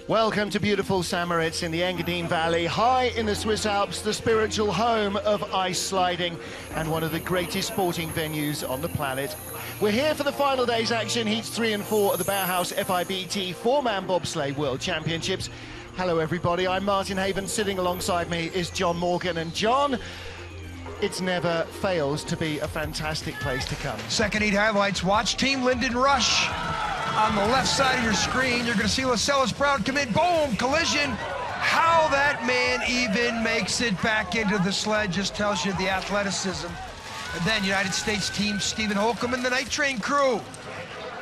Welcome to beautiful St. Moritz in the Engadine Valley, high in the Swiss Alps, the spiritual home of ice sliding and one of the greatest sporting venues on the planet. We're here for the final day's action, heats 3 and 4 of the Bauhaus FIBT 4-man bobsleigh World Championships. Hello everybody, I'm Martin Haven. Sitting alongside me is John Morgan. And John, it never fails to be a fantastic place to come. Second heat highlights, watch Team Linden Rush. On the left side of your screen, you're going to see Lascelles Brown come in, boom, collision. How that man even makes it back into the sled just tells you the athleticism. And then United States team Stephen Holcomb and the Night Train crew.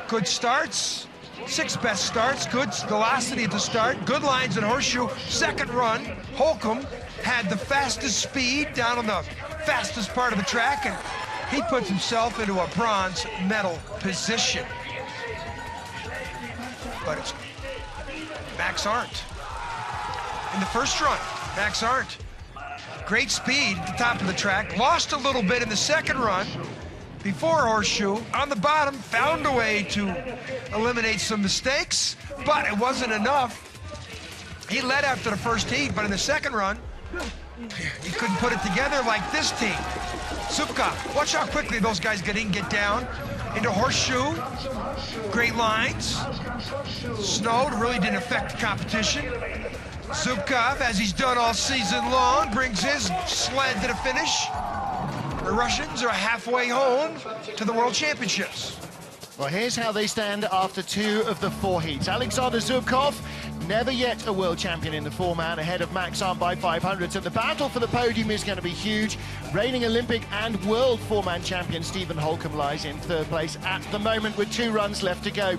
Good starts, 6 best starts, good velocity at the start, good lines in Horseshoe. Second run, Holcomb had the fastest speed down on the fastest part of the track, and he puts himself into a bronze medal position. But it's Max Arndt in the first run. Max Arndt, great speed at the top of the track, lost a little bit in the second run before Horseshoe. On the bottom, found a way to eliminate some mistakes, but it wasn't enough. He led after the first heat, but in the second run, he couldn't put it together like this team. Zubkov, watch how quickly those guys get down into Horseshoe. Great lines. Snow really didn't affect the competition. Zubkov, as he's done all season long, brings his sled to the finish. The Russians are halfway home to the World Championships. Well, here's how they stand after 2 of the 4 heats. Alexander Zubkov, never yet a world champion in the 4-man, ahead of Max Arndt by 500. So the battle for the podium is going to be huge. Reigning Olympic and world 4-man champion Stephen Holcomb lies in 3rd place at the moment with 2 runs left to go.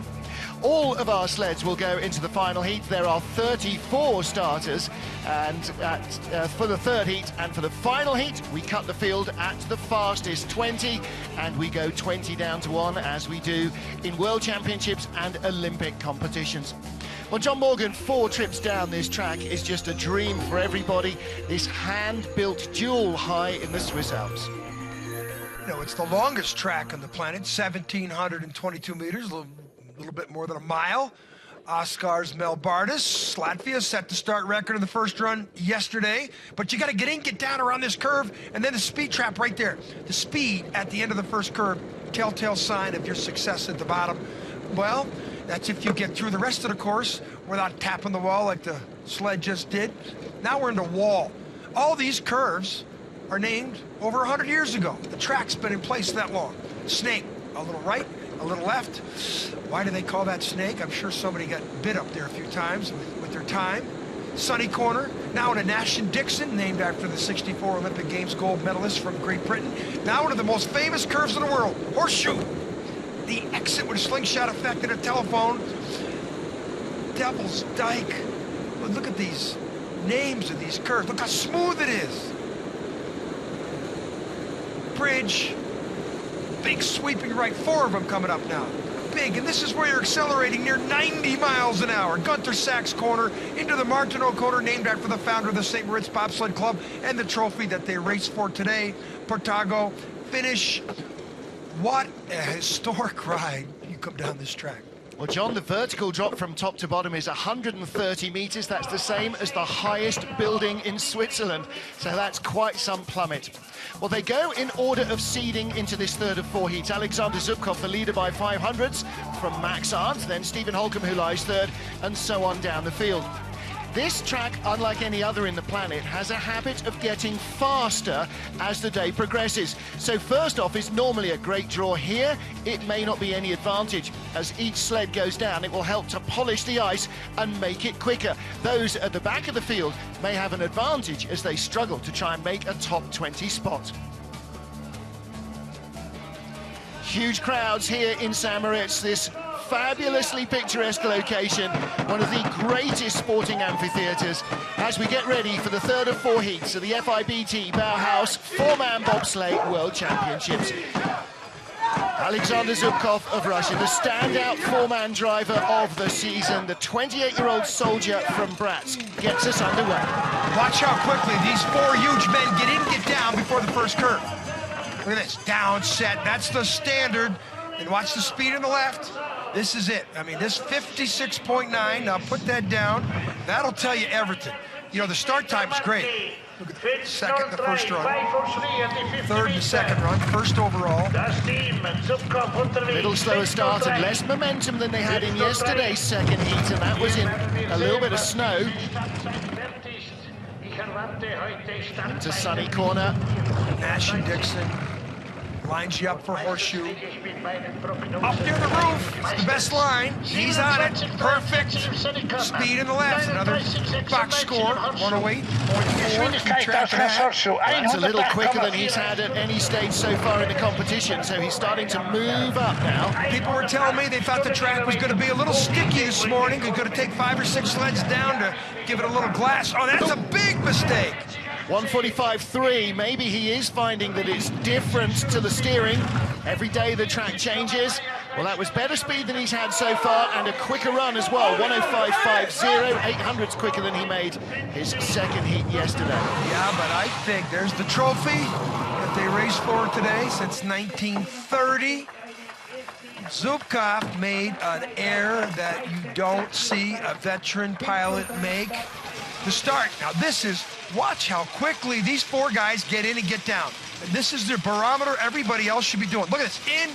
All of our sleds will go into the final heat. There are 34 starters, and for the 3rd heat and for the final heat, we cut the field at the fastest 20, and we go 20 down to 1 as we do in World Championships and Olympic competitions. Well, John Morgan, 4 trips down this track is just a dream for everybody. This hand-built jewel high in the Swiss Alps. You know, it's the longest track on the planet, 1,722 meters, a little bit more than a mile. Oscars Melbardis, Latvia, set the start record in the first run yesterday, but you got to get in, get down around this curve, and then the speed trap right there. The speed at the end of the first curve, telltale sign of your success at the bottom. Well, that's if you get through the rest of the course without tapping the wall like the sled just did. Now we're into wall. All these curves are named over 100 years ago. The track's been in place that long. Snake, a little right, a little left. Why do they call that snake? I'm sure somebody got bit up there a few times with their time. Sunny Corner, now into Nash and Dixon, named after the '64 Olympic Games gold medalist from Great Britain. Now one of the most famous curves in the world, Horseshoe. The exit with a slingshot effect and a telephone. Devil's Dyke. Look at these names of these curves. Look how smooth it is. Bridge. Big sweeping right, 4 of them coming up now. Big, and this is where you're accelerating near 90 miles an hour. Gunther Sachs Corner into the Martineau Corner, named after the founder of the St. Moritz Bobsled Club and the trophy that they race for today. Portago finish. What a historic ride you come down this track. Well, John, the vertical drop from top to bottom is 130 meters. That's the same as the highest building in Switzerland. So that's quite some plummet. Well, they go in order of seeding into this 3rd of 4 heats. Alexander Zubkov, the leader by 500ths from Max Arndt, then Stephen Holcomb, who lies 3rd, and so on down the field. This track, unlike any other in the planet, has a habit of getting faster as the day progresses. So first off is normally a great draw. Here, it may not be any advantage. As each sled goes down, it will help to polish the ice and make it quicker. Those at the back of the field may have an advantage as they struggle to try and make a top 20 spot. Huge crowds here in St. Moritz, this fabulously picturesque location, one of the greatest sporting amphitheatres, as we get ready for the 3rd of 4 heats of the FIBT Bauhaus 4-man bobsleigh World Championships. Alexander Zubkov of Russia, the standout 4-man driver of the season, the 28-year-old soldier from Bratsk, gets us underway. Watch how quickly these 4 huge men get in, get down before the first curve. Look at this, down set, that's the standard. And watch the speed on the left. This is it. I mean, this 56.9, now put that down. That'll tell you everything. You know, the start time is great. Look at the second, the first run. Third and the second run, first overall. Little slower start and less momentum than they had in yesterday's second heat, and that was in a little bit of snow. Into sunny corner. Nash and Dixon lines you up for horseshoe. Up near the roof, it's the best line. He's on it, perfect. Speed in the left, another box score, 108.4. Keep track of that. That's a little quicker than he's had at any stage so far in the competition, so he's starting to move up now. People were telling me they thought the track was going to be a little sticky this morning. He's going to take 5 or 6 sleds down to give it a little glass. Oh, that's a big mistake. 145.3, maybe he is finding that it's different to the steering. Every day the track changes. Well, that was better speed than he's had so far, and a quicker run as well. 105.50, 800's quicker than he made his second heat yesterday. Yeah, but I think there's the trophy that they raced for today since 1930. Zubkov made an error that you don't see a veteran pilot make to start. Now this is, watch how quickly these 4 guys get in and get down. And this is their barometer everybody else should be doing. Look at this, in.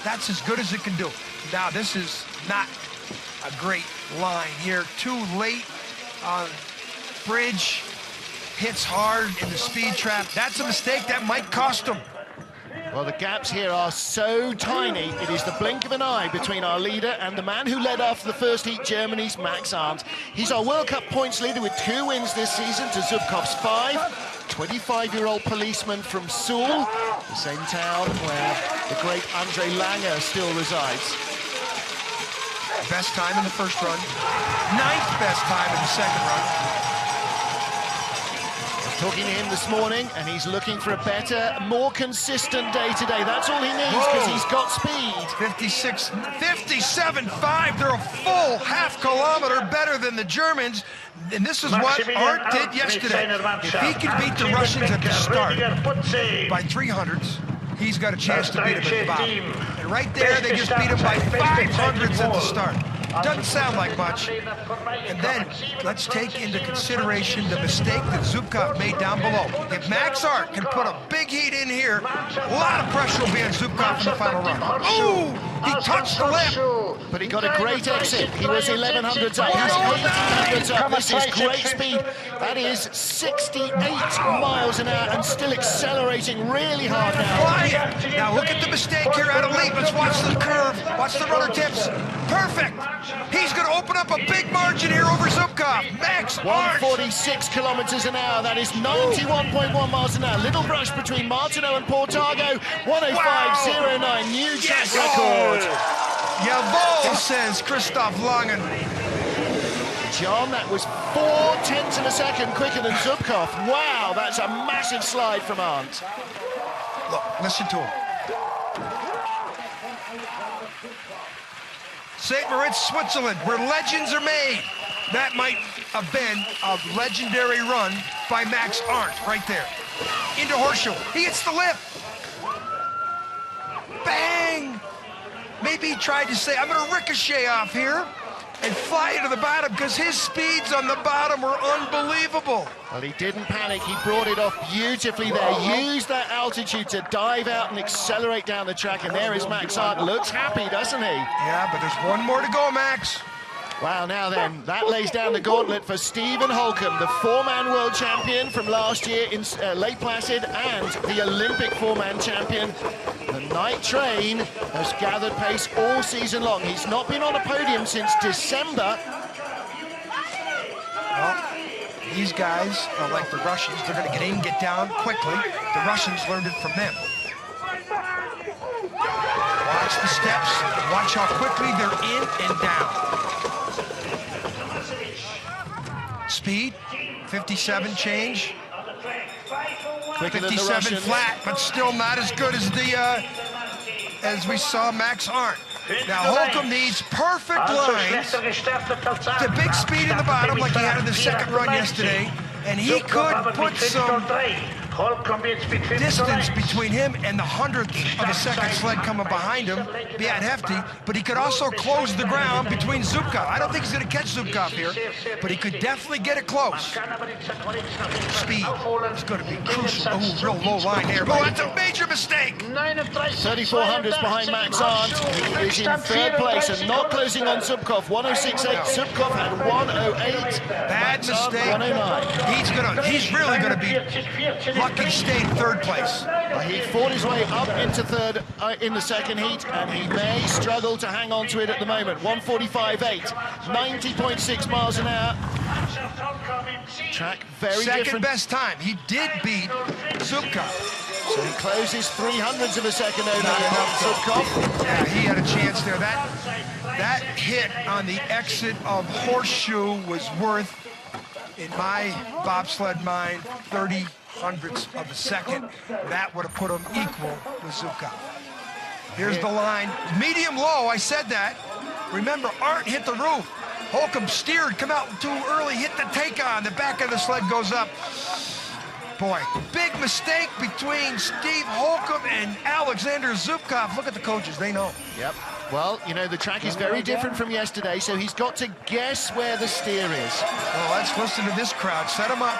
That's as good as it can do. Now this is not a great line here. Too late on bridge, hits hard in the speed trap. That's a mistake that might cost them. Well, the gaps here are so tiny, it is the blink of an eye between our leader and the man who led after the first heat, Germany's Max Arndt. He's our World Cup points leader with 2 wins this season to Zubkov's 5. 25-year-old policeman from Suhl, the same town where the great Andre Langer still resides. Best time in the first run, 9th best time in the second run. Talking to him this morning, and he's looking for a better, more consistent day today. That's all he needs, because he's got speed. 57.5. They're a full half kilometer better than the Germans. And this is what Arndt did yesterday. If he can beat the Russians at the start by 300s, he's got a chance to beat him at the bottom. And right there, they just beat him by 500s at the start. Doesn't sound like much. And then let's take into consideration the mistake that Zubkov made down below. If Max Arndt can put a big heat in here, a lot of pressure will be on Zubkov in the final run. Ooh, he touched the lip. But he got a great exit. He was 1100s up. He's 1800s up. This is great speed. That is 68 miles an hour and still accelerating really hard now. Flying. Now look at the mistake here out of lead. Let's watch the curve. Watch the rudder tips. Perfect. He's going to open up a big margin here over Zubkov. Max Arndt. 146 kilometers an hour. That is 91.1 miles an hour. Little brush between Martineau and Portago. 105.09. New track record. Jawohl, says Christoph Langen. John, that was 0.4 of a second quicker than Zubkov. Wow, that's a massive slide from Arndt. Look, listen to him. St. Moritz, Switzerland, where legends are made. That might have been a legendary run by Max Arndt right there. Into horseshoe. He hits the lip. Bang! Maybe he tried to say, I'm going to ricochet off here and fly into the bottom, because his speeds on the bottom were unbelievable. Well, he didn't panic. He brought it off beautifully there. Used that altitude to dive out and accelerate down the track. And there is Max Arndt. Looks happy, doesn't he? Yeah, but there's one more to go, Max. Wow, now then, that lays down the gauntlet for Stephen Holcomb, the 4-man world champion from last year in Lake Placid and the Olympic 4-man champion. The night train has gathered pace all season long. He's not been on a podium since December. Well, these guys are like the Russians. They're going to get in, get down quickly. The Russians learned it from them. Watch the steps. Watch how quickly they're in and down. Speed, 57 change. Quicker 57 flat, but still not as good as the as we saw Max Arndt. Now Holcomb needs perfect lines, the big speed in the bottom like he had in the second run yesterday, and he could put some distance between him and the 100th of a second sled coming behind him, Beat Hefti, but he could also close the ground between Zubkov. I don't think he's going to catch Zubkov here, but he could definitely get it close. Speed is going to be crucial. Oh, real low line there. Oh, that's a major mistake. 3,400s behind Max Arndt. He is in third place and not closing on Zubkov. 106.8. Zubkov had 108. Bad mistake. 109. He's really going to be lucky to stay in third place. He fought his way up into third in the second heat, and he may struggle to hang on to it at the moment. 145.8, 90.6 miles an hour. Track very different. Second best time. He did beat Zubkov. So he closes 300ths of a second over Zubkov. Yeah, he had a chance there. That hit on the exit of Horseshoe was worth, in my bobsled mind, 30/100ths of a second. That would have put him equal with Zubkov. Here's the line. Medium low, I said that. Remember, Arndt hit the roof. Holcomb steered, come out too early, hit the take-on. The back of the sled goes up. Boy, big mistake between Steve Holcomb and Alexander Zubkov. Look at the coaches, they know. Yep. Well, you know, the track is very different from yesterday, so he's got to guess where the steer is. Well, let's listen to this crowd. Set him up.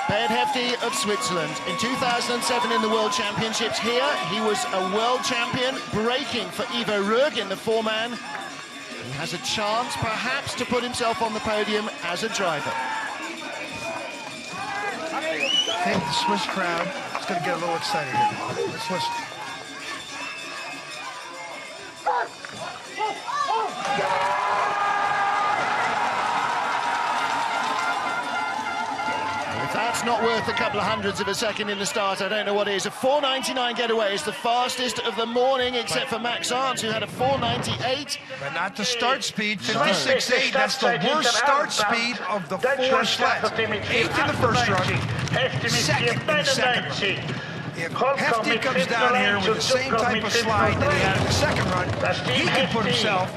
Beat Hefti of Switzerland. In 2007 in the World Championships here, he was a world champion, breaking for Ivo Rög in the four-man. He has a chance, perhaps, to put himself on the podium as a driver. I think the Swiss crowd is going to get a little excited here. Let's listen. If that's not worth a couple of hundreds of a second in the start, I don't know what is. A 4.99 getaway is the fastest of the morning, except for Max Arndt, who had a 4.98. But not the start speed, 56.8. That's the worst start speed of the four sleds. 8th in the first run, 2nd in the second run. If Hefti comes down here with the same type of slide that he had in the second run, he can put himself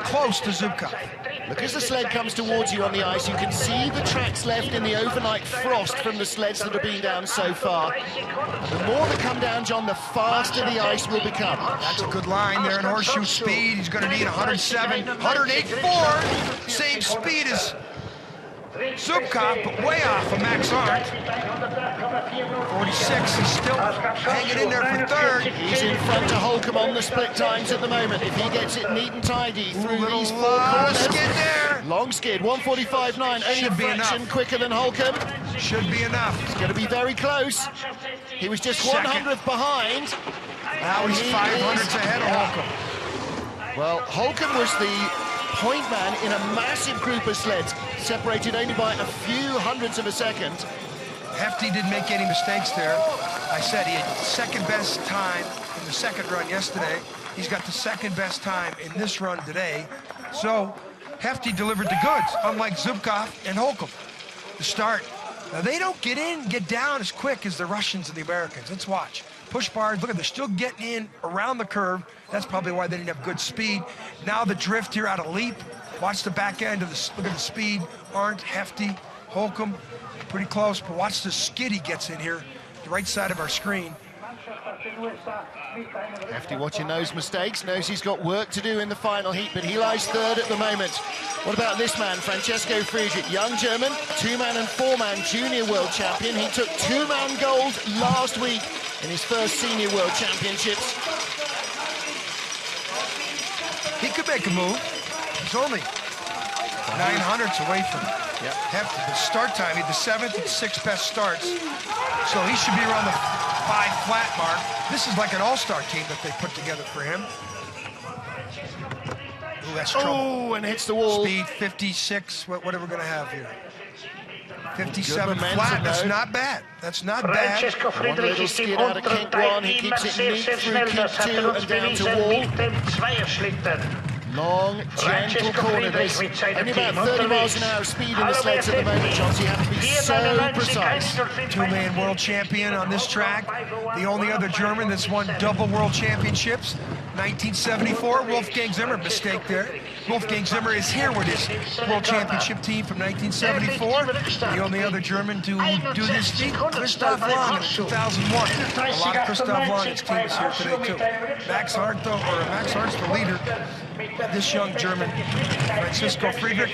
close to Zubkov. Look, as the sled comes towards you on the ice, you can see the tracks left in the overnight frost from the sleds that have been down so far. The more that come down, John, the faster the ice will become. That's a good line there in Horseshoe speed. He's going to need 107, 108.4. Same speed as Zubkov, but way off of Max Arndt. 46, he's still hanging in there for third. He's in front of Holcomb on the split times at the moment. If he gets it neat and tidy through these four corners. Skid there. Long skid, 145.9, only a fraction quicker than Holcomb. Should be enough. It's going to be very close. He was just 100th behind. Now he's 500ths ahead of Holcomb. Well, Holcomb was the point man in a massive group of sleds, separated only by a few hundredths of a second. Hefti didn't make any mistakes there. I said he had second best time in the second run yesterday. He's got the second best time in this run today. So Hefti delivered the goods, unlike Zubkov and Holcomb. The start. Now they don't get down as quick as the Russians and the Americans. Let's watch. Push bars, look at, they're still getting in around the curve. That's probably why they didn't have good speed. Now the drift here out of leap. Watch the back end of the, look at the speed. Arndt, Hefti, Holcomb, pretty close, but watch the skid he gets in here, the right side of our screen. Hefti watching those mistakes, knows he's got work to do in the final heat, but he lies third at the moment. What about this man, Francesco Friedrick, young German, two-man and four-man junior world champion. He took two-man gold last week in his first senior world championships. He could make a move. He's only 900ths away from Hefti. The start time, he had the 7th and 6th best starts. So he should be around the 5 flat mark. This is like an all-star team that they put together for him. Ooh, that's trouble. Oh, and hits the wall. Speed 56, what are we going to have here? 57 flat, that's not bad. That's not bad. One little skid out of kink 1, he keeps it neat through kink 2 and down to wall. Long, gentle corner. There's only about 30 miles an hour of speed in the sleds at the moment, John, so you have to be so precise. Two-man world champion on this track. The only other German that's won double world championships. 1974, Wolfgang Zimmer, mistake there. Wolfgang Zimmer is here with his World Championship team from 1974. The only other German to do this feat, Christoph Langen in 2001. A lot of Christoph Langen's team is here today too. Max Arndt, Max Arndt's the leader. This young German, Francisco Friedrich,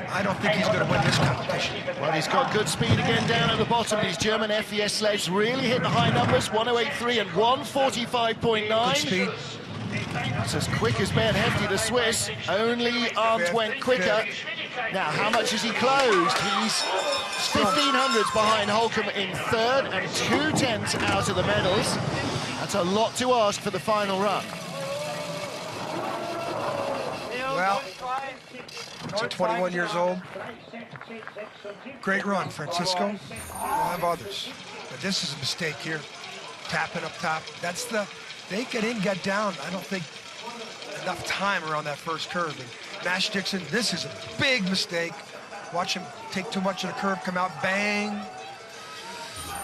I don't think he's going to win this competition. Well, he's got good speed again down at the bottom. These German FES sleds really hit the high numbers, 108.3 and 145.9. Good speed. It's as quick as Ben Hefti, the Swiss. Only Arndt went quicker. Now, how much has he closed? He's 1,500s behind Holcomb in third and 2/10 out of the medals. That's a lot to ask for the final run. Well, so 21 years old. Great run, Francisco. We'll have others. But this is a mistake here. Tapping up top. That's the... They get in, get down. I don't think enough time around that first curve. And Nash Dixon, this is a big mistake. Watch him take too much of the curve, come out, bang.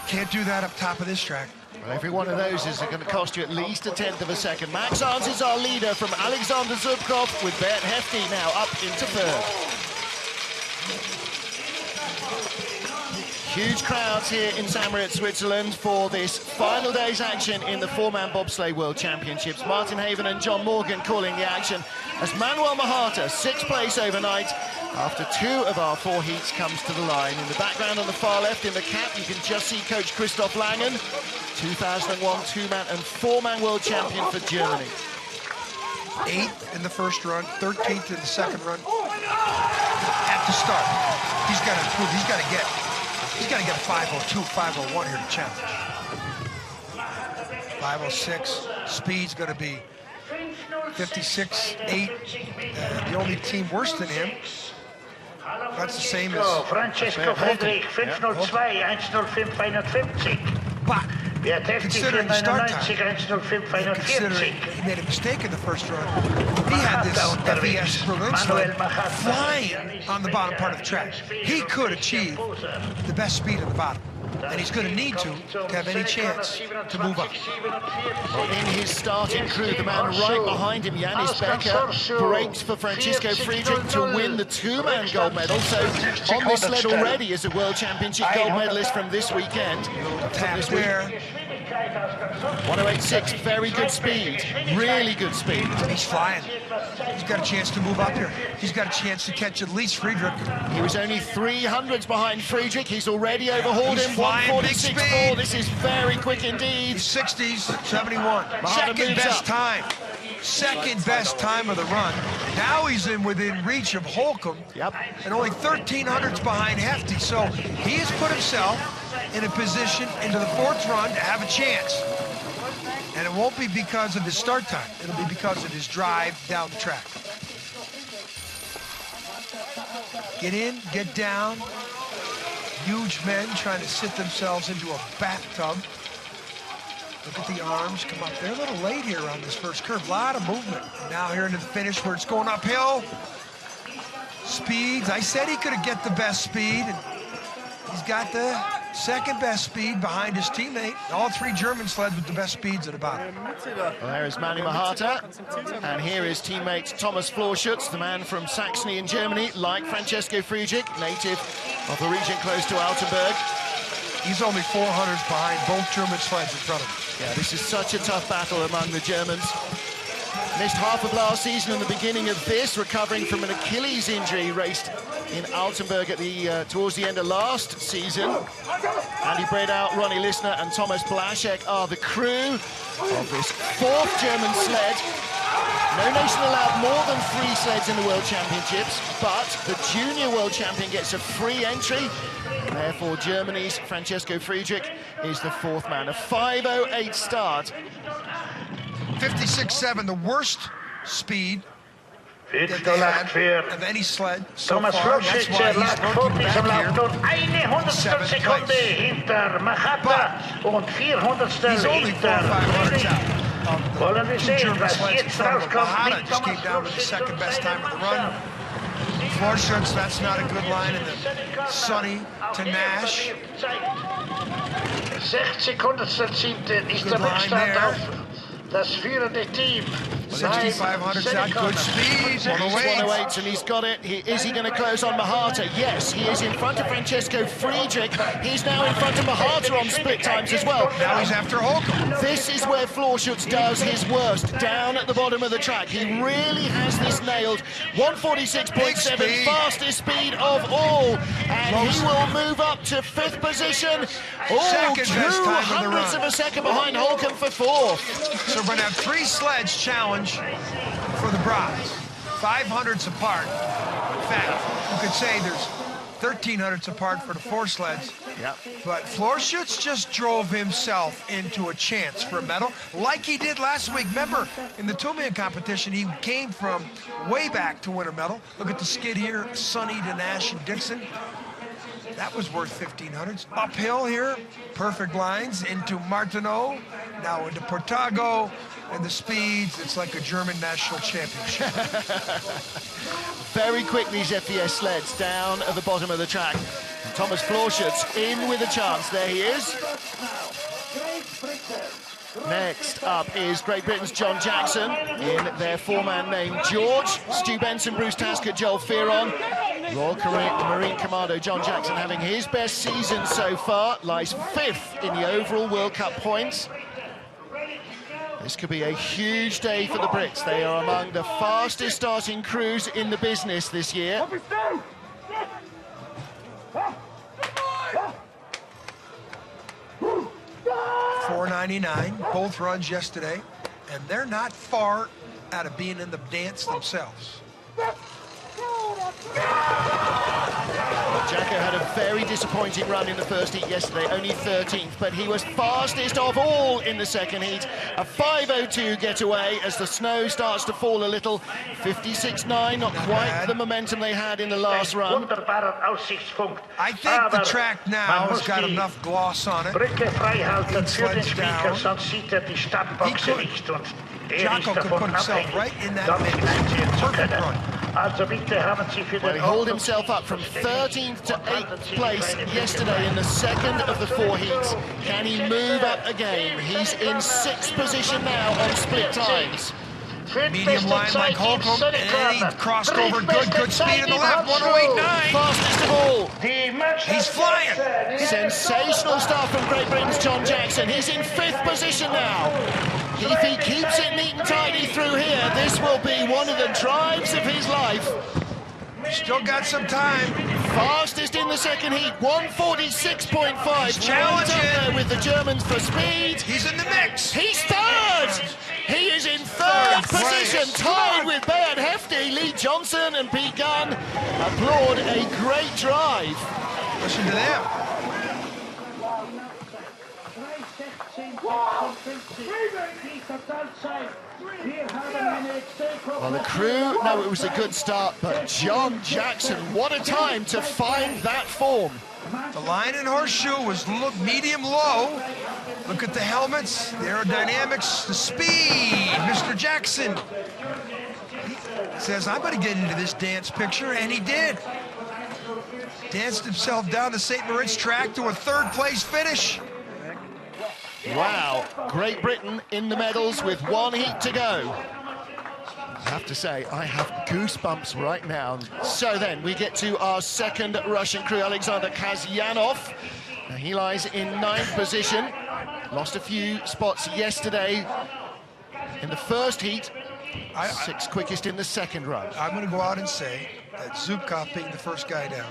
Can't do that up top of this track. Well, every one of those is going to cost you at least 1/10 of a second. Max Arndt is our leader from Alexander Zubkov, with Bert Hefti now up into third. Huge crowds here in St. Moritz, Switzerland for this final day's action in the four-man bobsleigh World Championships. Martin Haven and John Morgan calling the action as Manuel Mahata, 6th place overnight after 2 of our 4 heats, comes to the line. In the background on the far left in the cap, you can just see Coach Christoph Langen, 2001 2-man and 4-man world champion for Germany. 8th in the first run, 13th in the second run. At the start, he's got to improve. He's got to get a 502, 501 here to challenge. 506. Speed's going to be 56.8. The only team worse than him. That's the same as Francesco Friedrich, 502, 105, 51. But considering the start time, 105, considering he made a mistake in the first run, he had this FES Berlin sled flying on the bottom part of the track. He could achieve the best speed at the bottom, and he's going to need to have any chance to move up. Well, in his starting crew, the man right behind him, Janis Becker, breaks for Francisco Friedrich to win the 2-man gold medal. So on this sled already is a World Championship gold medalist from this weekend. Tap there. 108.6, very good speed, really good speed. He's flying. He's got a chance to move up here. He's got a chance to catch at least Friedrich. He was only 300s behind Friedrich. He's already overhauled him. 146.4. This is very quick indeed. He's 60s, 71. Second best time. Second best time of the run. Now he's within reach of Holcomb. Yep. And only 1,300s behind Hefti. So he has put himself in a position into the 4th run to have a chance. And it won't be because of his start time. It'll be because of his drive down the track. Get in, get down. Huge men trying to sit themselves into a bathtub. Look at the arms come up. They're a little late here on this first curve. A lot of movement. Now here into the finish where it's going uphill. Speeds. I said he could get the best speed, and he's got the second best speed behind his teammate. All 3 German sleds with the best speeds at the bottom. Well, there is Manny Mahata, and here is teammate Thomas Florschutz, the man from Saxony in Germany, like Francesco Friedrich, native of a region close to Altenburg. He's only 400s behind both German sleds in front of him. Yeah, this is such a tough battle among the Germans. Missed half of last season and the beginning of this, recovering from an Achilles injury, raced in Altenburg at the towards the end of last season. Andy Bredow, Ronnie Lissner and Thomas Blaszek are the crew of this 4th German sled. No nation allowed more than 3 sleds in the World Championships, but the junior world champion gets a free entry. Therefore, Germany's Francesco Friedrich is the 4th man. A 5:08 start. 56.7, the worst speed that they had of any sled so Thomas far. That's why he's looking back here. 100 Sekunde hinter Mahata und 400stel He's only 4 or 500s out. Wollen wir sehen, was jetzt rauskommt Mahata mit just Thomas came down to the second best time of the run. Florschutz, that's not a good line in the sunny to Nash. 6 Sekundenstel ist der Rückstand auf das führende Team. 6,500's got good speed. 108. 108, and he's got it. Is he going to close on Mahata? Yes, he is in front of Francesco Friedrick. He's now in front of Mahata on split times as well. Now he's after Holcomb. This is where Florschutz does his worst, down at the bottom of the track. He really has this nailed. 146.7, fastest speed of all. And he will move up to 5th position. Oh, 200ths of a second behind Holcomb for 4th. So we're going to have 3 sleds challenge for the prize. 500ths apart. In fact, you could say there's 1,300ths apart for the 4 sleds. Yep. But Florschutz just drove himself into a chance for a medal, like he did last week. Remember, in the 2-man competition, he came from way back to win a medal. Look at the skid here, Sonny to Nash and Dixon. That was worth 1,500s. Uphill here, perfect lines into Martineau, now into Portago, and the speeds, it's like a German national championship. Very quick, these FES sleds down at the bottom of the track. And Thomas Florschutz in with a chance. There he is. Next up is Great Britain's John Jackson in their 4-man name. George, Stu Benson, Bruce Taskett, Joel Fearon. Royal Marine Commando John Jackson having his best season so far, lies 5th in the overall World Cup points. This could be a huge day for the Brits. They are among the fastest starting crews in the business this year. $4.99, both runs yesterday, and they're not far out of being in the dance themselves. Jacko had a very disappointing run in the first heat yesterday, only 13th, but he was fastest of all in the second heat. A 5:02 getaway as the snow starts to fall a little. 56.9, not quite the momentum they had in the last run. I think the track now has got enough gloss on it. Jacko could put himself right in that mix. Perfect run. Well, he hauled himself up from 13th to 8th place yesterday in the second of the 4 heats. Can he move up again? He's in 6th position now on split times. Medium line like Holcomb, and he crossed over good speed in the left, 108.9. Fastest of all. He's flying. Sensational stuff from Great Britain's John Jackson. He's in 5th position now. If he keeps it neat and tidy through here, this will be one of the drives of his life. Still got some time. Fastest in the second heat, 146.5. He's challenging. Right up there with the Germans for speed. He's in the mix. He's 3rd. He is in 3rd position, tied with Bayard Hefti, Lee Johnson and Pete Gunn. Applaud a great drive. Listen to them. Well, the crew know it was a good start, but John Jackson, what a time to find that form. The line and horseshoe was medium low. Look at the helmets, the aerodynamics, the speed. Mr. Jackson says, I'm going to get into this dance picture, and he did. Danced himself down the St. Moritz track to a 3rd place finish. Wow, Great Britain in the medals with 1 heat to go. I have to say, I have goosebumps right now. So then, we get to our second Russian crew, Alexander Kazyanov. He lies in 9th position. Lost a few spots yesterday in the first heat. 6th quickest in the second run. I'm going to go out and say that Zubkov being the first guy down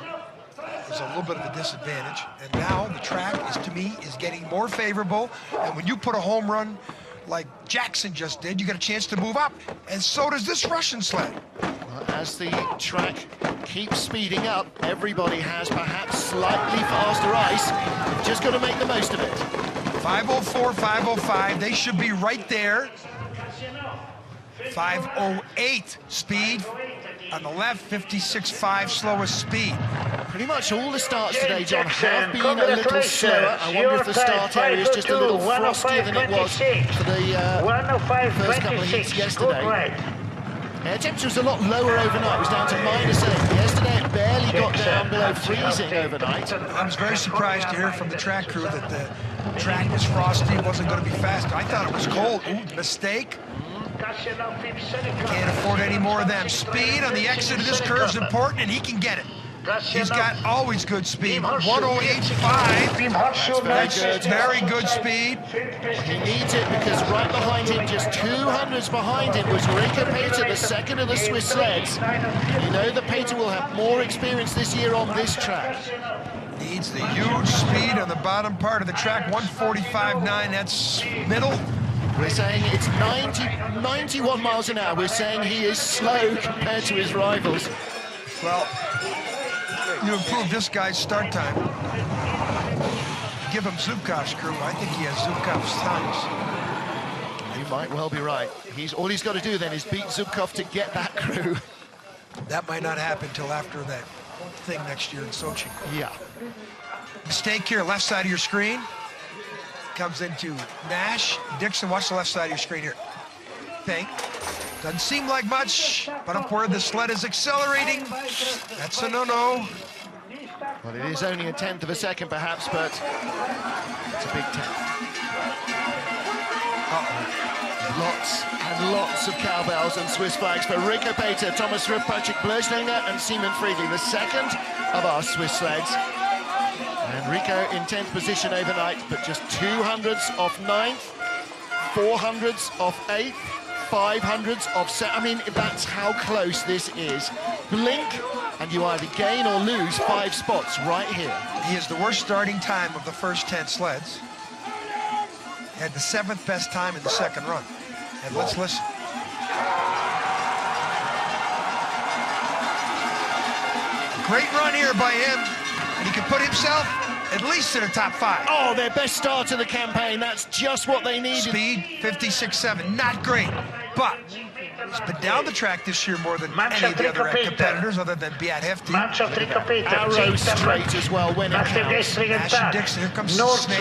is a little bit of a disadvantage, and now the track to me is getting more favorable, and when you put a home run like Jackson just did, you get a chance to move up, and so does this Russian sled. Well, as the track keeps speeding up, everybody has perhaps slightly faster ice. Just got to make the most of it. 5:04, 5:05, they should be right there. 5:08 speed on the left, 56.5 slowest speed. Pretty much all the starts today, John, have been a little slower. I wonder if the start area is just a little frostier than it was for the first couple of heats yesterday. Air temperature was a lot lower overnight. It was down to -8. Yesterday it barely got down below freezing overnight. I was very surprised to hear from the track crew that the track was frosty, wasn't going to be fast. I thought it was cold. Ooh, mistake. Can't afford any more of them. Speed on the exit of this curve is important, and he can get it. He's got always good speed. 108.5. That's very good speed. He needs it because right behind him, just 200s behind him, was Rico Peter, the second of the Swiss sleds. You know that Peter will have more experience this year on this track. Needs the huge speed on the bottom part of the track. 145.9, that's middle. We're saying it's 91 miles an hour. We're saying he is slow compared to his rivals. Well, you improve this guy's start time. Give him Zubkov's crew. I think he has Zubkov's times. You might well be right. All he's got to do then is beat Zubkov to get that crew. That might not happen till after that thing next year in Sochi. Yeah. Mistake here, left side of your screen. Comes into Nash. Dixon, watch the left side of your screen here. Pink. Doesn't seem like much, but up where the sled is accelerating, that's a no-no. Well, it is only a 1/10 of a second, perhaps, but it's a big 10th. Lots and lots of cowbells and Swiss flags for Rico Peter, Thomas Rupp, Patrick Bobsleigh and Simon Friedrich, the second of our Swiss sleds. And Rico in 10th position overnight, but just 200s off 9th, 400s off 8th, 500s off 7th. I mean, that's how close this is. Blink, and you either gain or lose 5 spots right here. He is the worst starting time of the first 10 sleds. He had the 7th best time in the second run. And let's listen. Great run here by him. And he can put himself at least in the top 5. Oh, their best start of the campaign. That's just what they needed. Speed, 56.7. Not great, but he's been down the track this year more than any of the other competitors other than Beat Hefti. Arrow straight as well when it counts. Nash and Dixon, here comes the snake.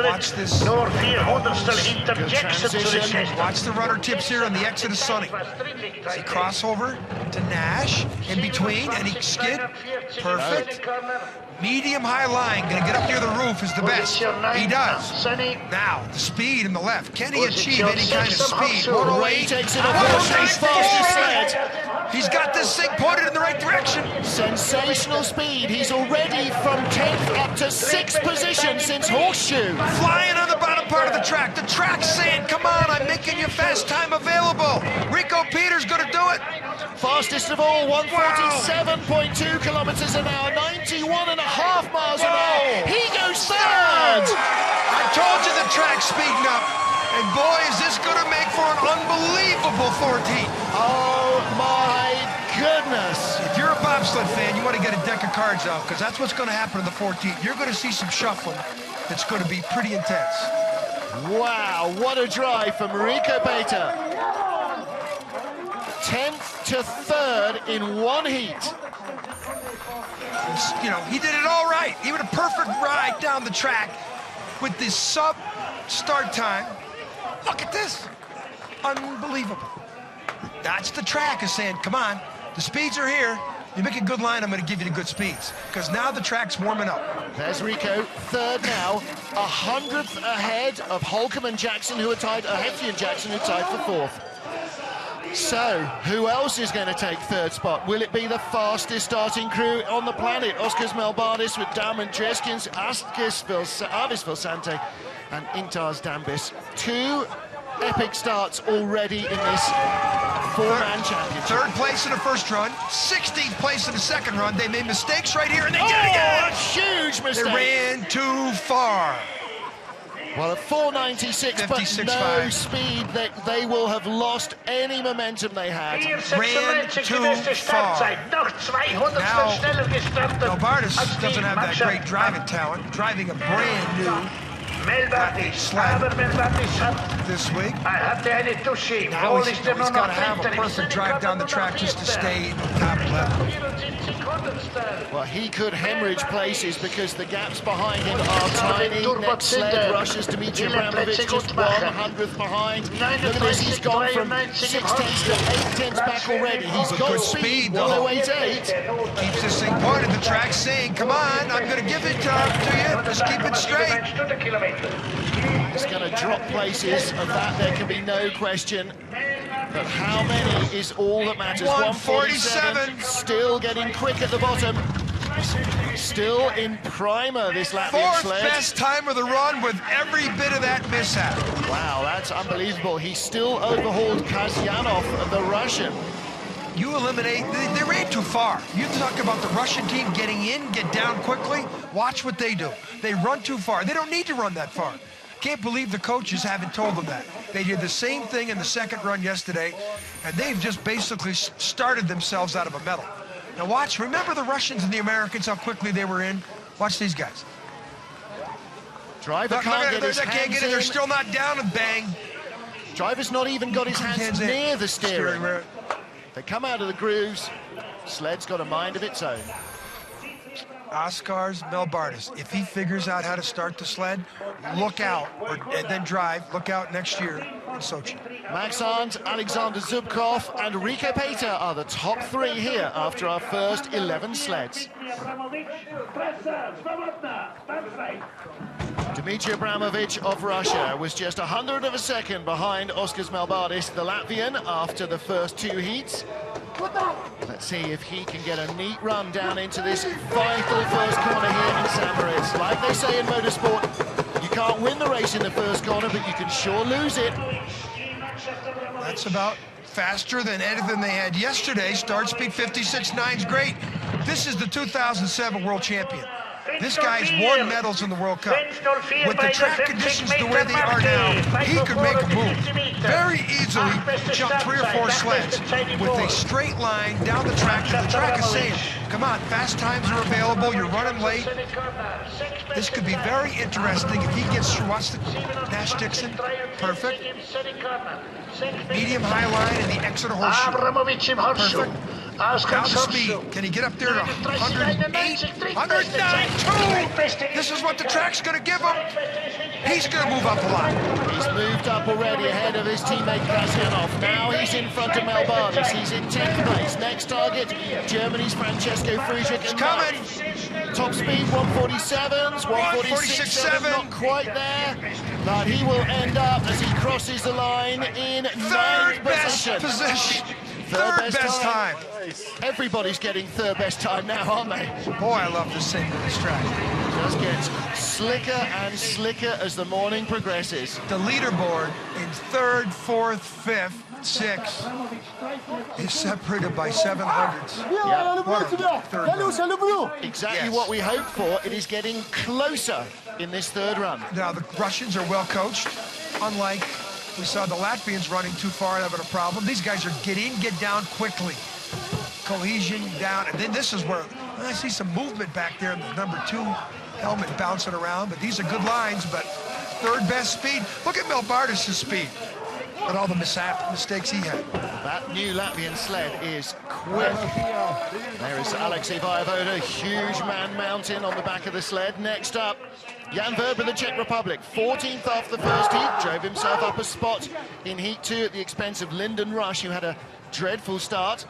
Watch this. Watch the rudder tips here on the exit of Sonny. See crossover to Nash in between, and he skid. Perfect. Medium high line, gonna get up near the roof is the best. He does. Now, the speed in the left. Can he achieve any kind of speed? 108. He's got this thing pointed in the right direction. Sensational speed. He's already from 10th up to 6th position since Horseshoe. Flying on the bottom part of the track. The track's saying, come on, I'm making you fast time available. Rico Peter's gonna do it. Fastest of all, 147.2 kilometers an hour, 91.5 miles an hour. He goes third. I told you the track's speeding up. And boy, is this gonna make for an unbelievable 14. Oh my goodness. If you're a bobsled fan, you want to get a deck of cards out, because that's what's gonna happen in the 14th. You're gonna see some shuffling that's gonna be pretty intense. Wow, what a drive from Rico Peter. 10th to 3rd in one heat. You know, he did it all right. He had a perfect ride down the track with this sub-start time. Look at this. Unbelievable. That's the track is saying, come on, the speeds are here. You make a good line, I'm going to give you the good speeds. Because now the track's warming up. There's Rico, 3rd now, 100th ahead of Holcomb and Jackson, who are tied, Hefti and Jackson, who are tied for 4th. So, who else is going to take 3rd spot? Will it be the fastest starting crew on the planet? Oscars Melbardis with Dalman Dreskins, Avis Vilsante, and Intars Dambis. 2 epic starts already in this 4-man championship. 3rd place in the first run, 16th place in the second run. They made mistakes right here, and they did it again. A huge mistake. They ran too far. Well, at 496, but no speed, they will have lost any momentum they had. Ran too far. Now, Melbardis doesn't have that great driving talent, driving a brand new sled this week. Now he's got to have a perfect drive down the track just to stay in the top level. Well, he could hemorrhage places because the gaps behind him are tiny. Next sled rushes Dmitry Abramovich just 100th behind. Look at this, he's gone from 6/10 to 8/10 back already. He's got speed, 108.8. Keeps this thing pointed. The track saying, come on, I'm going to give it to you. Just keep it straight. He's going to drop places, of that there can be no question. But how many is all that matters. 147. Still getting quick at the bottom. Still in primer, this Latvian Fourth sled. best time of the run with every bit of that mishap. Wow, that's unbelievable. He still overhauled Kasyanov, the Russian. You eliminate, they ran too far. You talk about the Russian team getting in, get down quickly. Watch what they do. They run too far. They don't need to run that far. Can't believe the coaches haven't told them that. They did the same thing in the second run yesterday, and they've just basically started themselves out of a medal. Now watch, remember the Russians and the Americans, how quickly they were in? Watch these guys. Driver can't get his hands in. They're still not down, and bang. Driver's not even got his hands near the steering. They come out of the grooves. Sled's got a mind of its own. Oscar's Melbardis. If he figures out how to start the sled, look out, and then drive, look out next year in Sochi. Max Arndt, Alexander Zubkov, and Rico Pater are the top three here after our first 11 sleds. Dmitry Abramovich of Russia was just 100 of a second behind Oskars Melbardis, the Latvian, after the first two heats. Let's see if he can get a neat run down into this vital first corner here in St. Moritz. Like they say in motorsport, you can't win the race in the first corner, but you can sure lose it. That's about faster than anything they had yesterday. Start speed 56.9 is great. This is the 2007 world champion. This guy's won medals in the World Cup. With the track conditions the way they are now, he could make a move. Very easily jump 3 or 4 sleds with a straight line down the track. The track is saying, come on, fast times are available, you're running late. This could be very interesting if he gets through. Watch the Nash Dixon, perfect. Medium high line and the Exeter horseshoe, perfect. Down the speed. Can he get up there to 108? 109.2! This is what the track's going to give him. He's going to move up a lot. He's moved up already ahead of his teammate Kasyanov. Now he's in front of Melbardis. He's in 10th place. Next target, Germany's Francesco Friedrick. He's coming. Top speed 147s, 146.7, not quite there. But he will end up, as he crosses the line, in third best position. Third best time. Everybody's getting third best time now, aren't they? Boy, I love this thing with this track. Just gets slicker and slicker as the morning progresses. The leaderboard in 3rd, 4th, 5th, 6th is separated by 700s. Yeah. What a third run. Exactly what we hoped for. It is getting closer in this third run. Now, the Russians are well coached, unlike we saw the Latvians running too far and having a problem. These guys are get in, get down quickly. Cohesion down, and then this is where I see some movement back there in the number 2 helmet bouncing around, but these are good lines, but third best speed. Look at Melbardis' speed and all the mistakes he had. That new Latvian sled is quick. There is Alexei Vojevoda, huge man mountain on the back of the sled. Next up, Jan Verber, the Czech Republic, 14th after the first heat, drove himself up a spot in Heat 2 at the expense of Lyndon Rush, who had a dreadful start.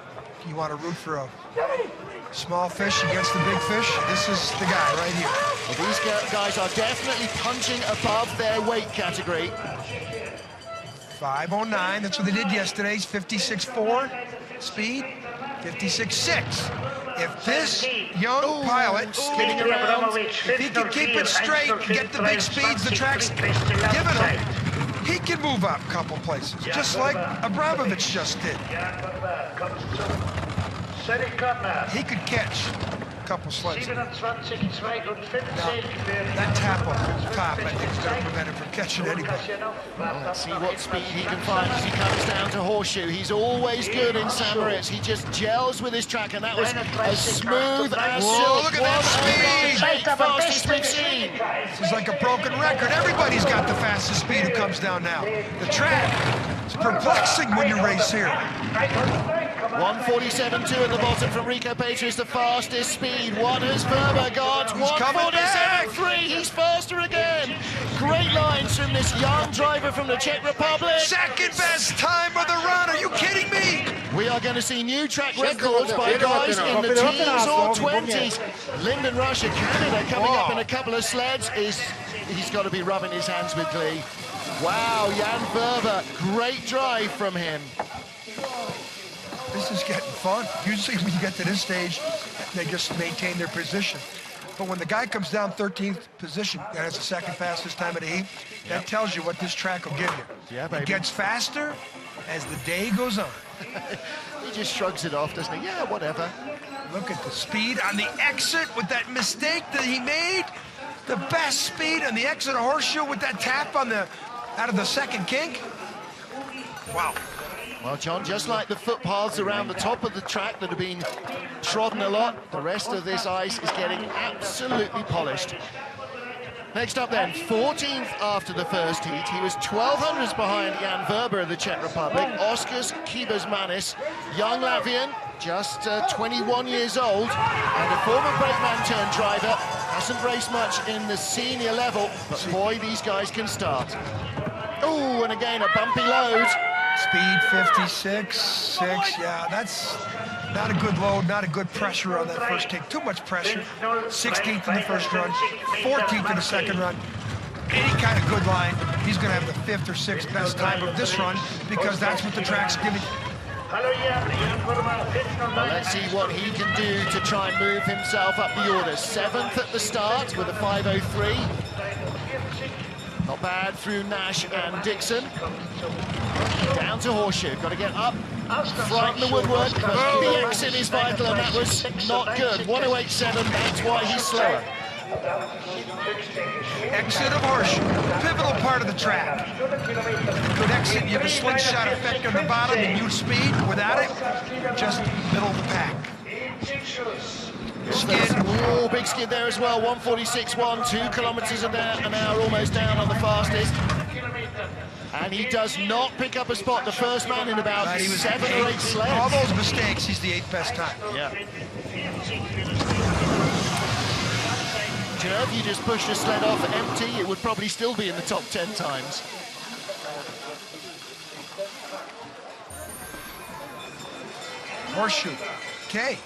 You want to root for a small fish against the big fish? This is the guy right here. Well, these guys are definitely punching above their weight category. 5:09, that's what they did yesterday. 56.4 speed, 56.6. If this young pilot, skidding around, if he can keep it straight and get the big speeds the track's giving him, he can move up a couple places, just like Abramovich just did. He could catch a couple sleds. Now, that tap on the top, I think, is going to prevent him from catching anybody. Well, let's see what speed he can find as he comes down to Horseshoe. He's always good in St. Moritz. He just gels with his track, and that was as smooth as silk. Look at that speed! Fastest we've seen. This is like a broken record. Everybody's got the fastest speed who comes down now. The track is perplexing when you race here. 147.2 at the bottom from Rico Pater is the fastest speed. What has Verber got? 147.3. He's faster again. Great lines from this young driver from the Czech Republic. Second best time of the run. Are you kidding me? We are going to see new track records by guys in the teens or 20s. Lyndon Rush of Canada coming up in a couple of sleds is he's got to be rubbing his hands with glee. Wow, Jan Verber, great drive from him. This is getting fun. Usually when you get to this stage, they just maintain their position. But when the guy comes down 13th position and has the second fastest time of the heat, that tells you what this track will give you. Yeah, baby. It gets faster as the day goes on. He just shrugs it off, doesn't he? Yeah, whatever. Look at the speed on the exit with that mistake that he made. The best speed on the exit of Horseshoe with that tap on the out of the second kink. Wow. Well, John, just like the footpaths around the top of the track that have been trodden a lot, the rest of this ice is getting absolutely polished. Next up then, 14th after the first heat. He was 1200s behind Jan Verber of the Czech Republic. Oskars Kibasmanis, young Latvian, just 21 years old, and a former brakeman turned driver. Hasn't raced much in the senior level, but boy, these guys can start. Oh, and again, a bumpy load. Speed 56.6, yeah, that's not a good load, not a good pressure on that first kick. Too much pressure. 16th in the first run, 14th in the second run. Any kind of good line, he's going to have the 5th or 6th best time of this run because that's what the track's giving. Well, let's see what he can do to try and move himself up the order. 7th at the start with a 5:03. Not bad through Nash and Dixon. Down to Horseshoe. Got to get up, frighten the woodwork. But the exit is vital, and that was not good. 1:08.7. That's why he's slower. Exit of Horseshoe, pivotal part of the track. Good exit, you have a slingshot effect on the bottom and huge speed. Without it, just middle of the pack. Skid. Oh, big skid there as well. 1:46.1, 2 kilometers an hour, almost down on the fastest. And he does not pick up a spot. The first man in about 7 or 8 sleds. All those mistakes, he's the 8th best time. Yeah. Do you know, if you just pushed a sled off empty, it would probably still be in the top 10 times. Horseshoe. Okay.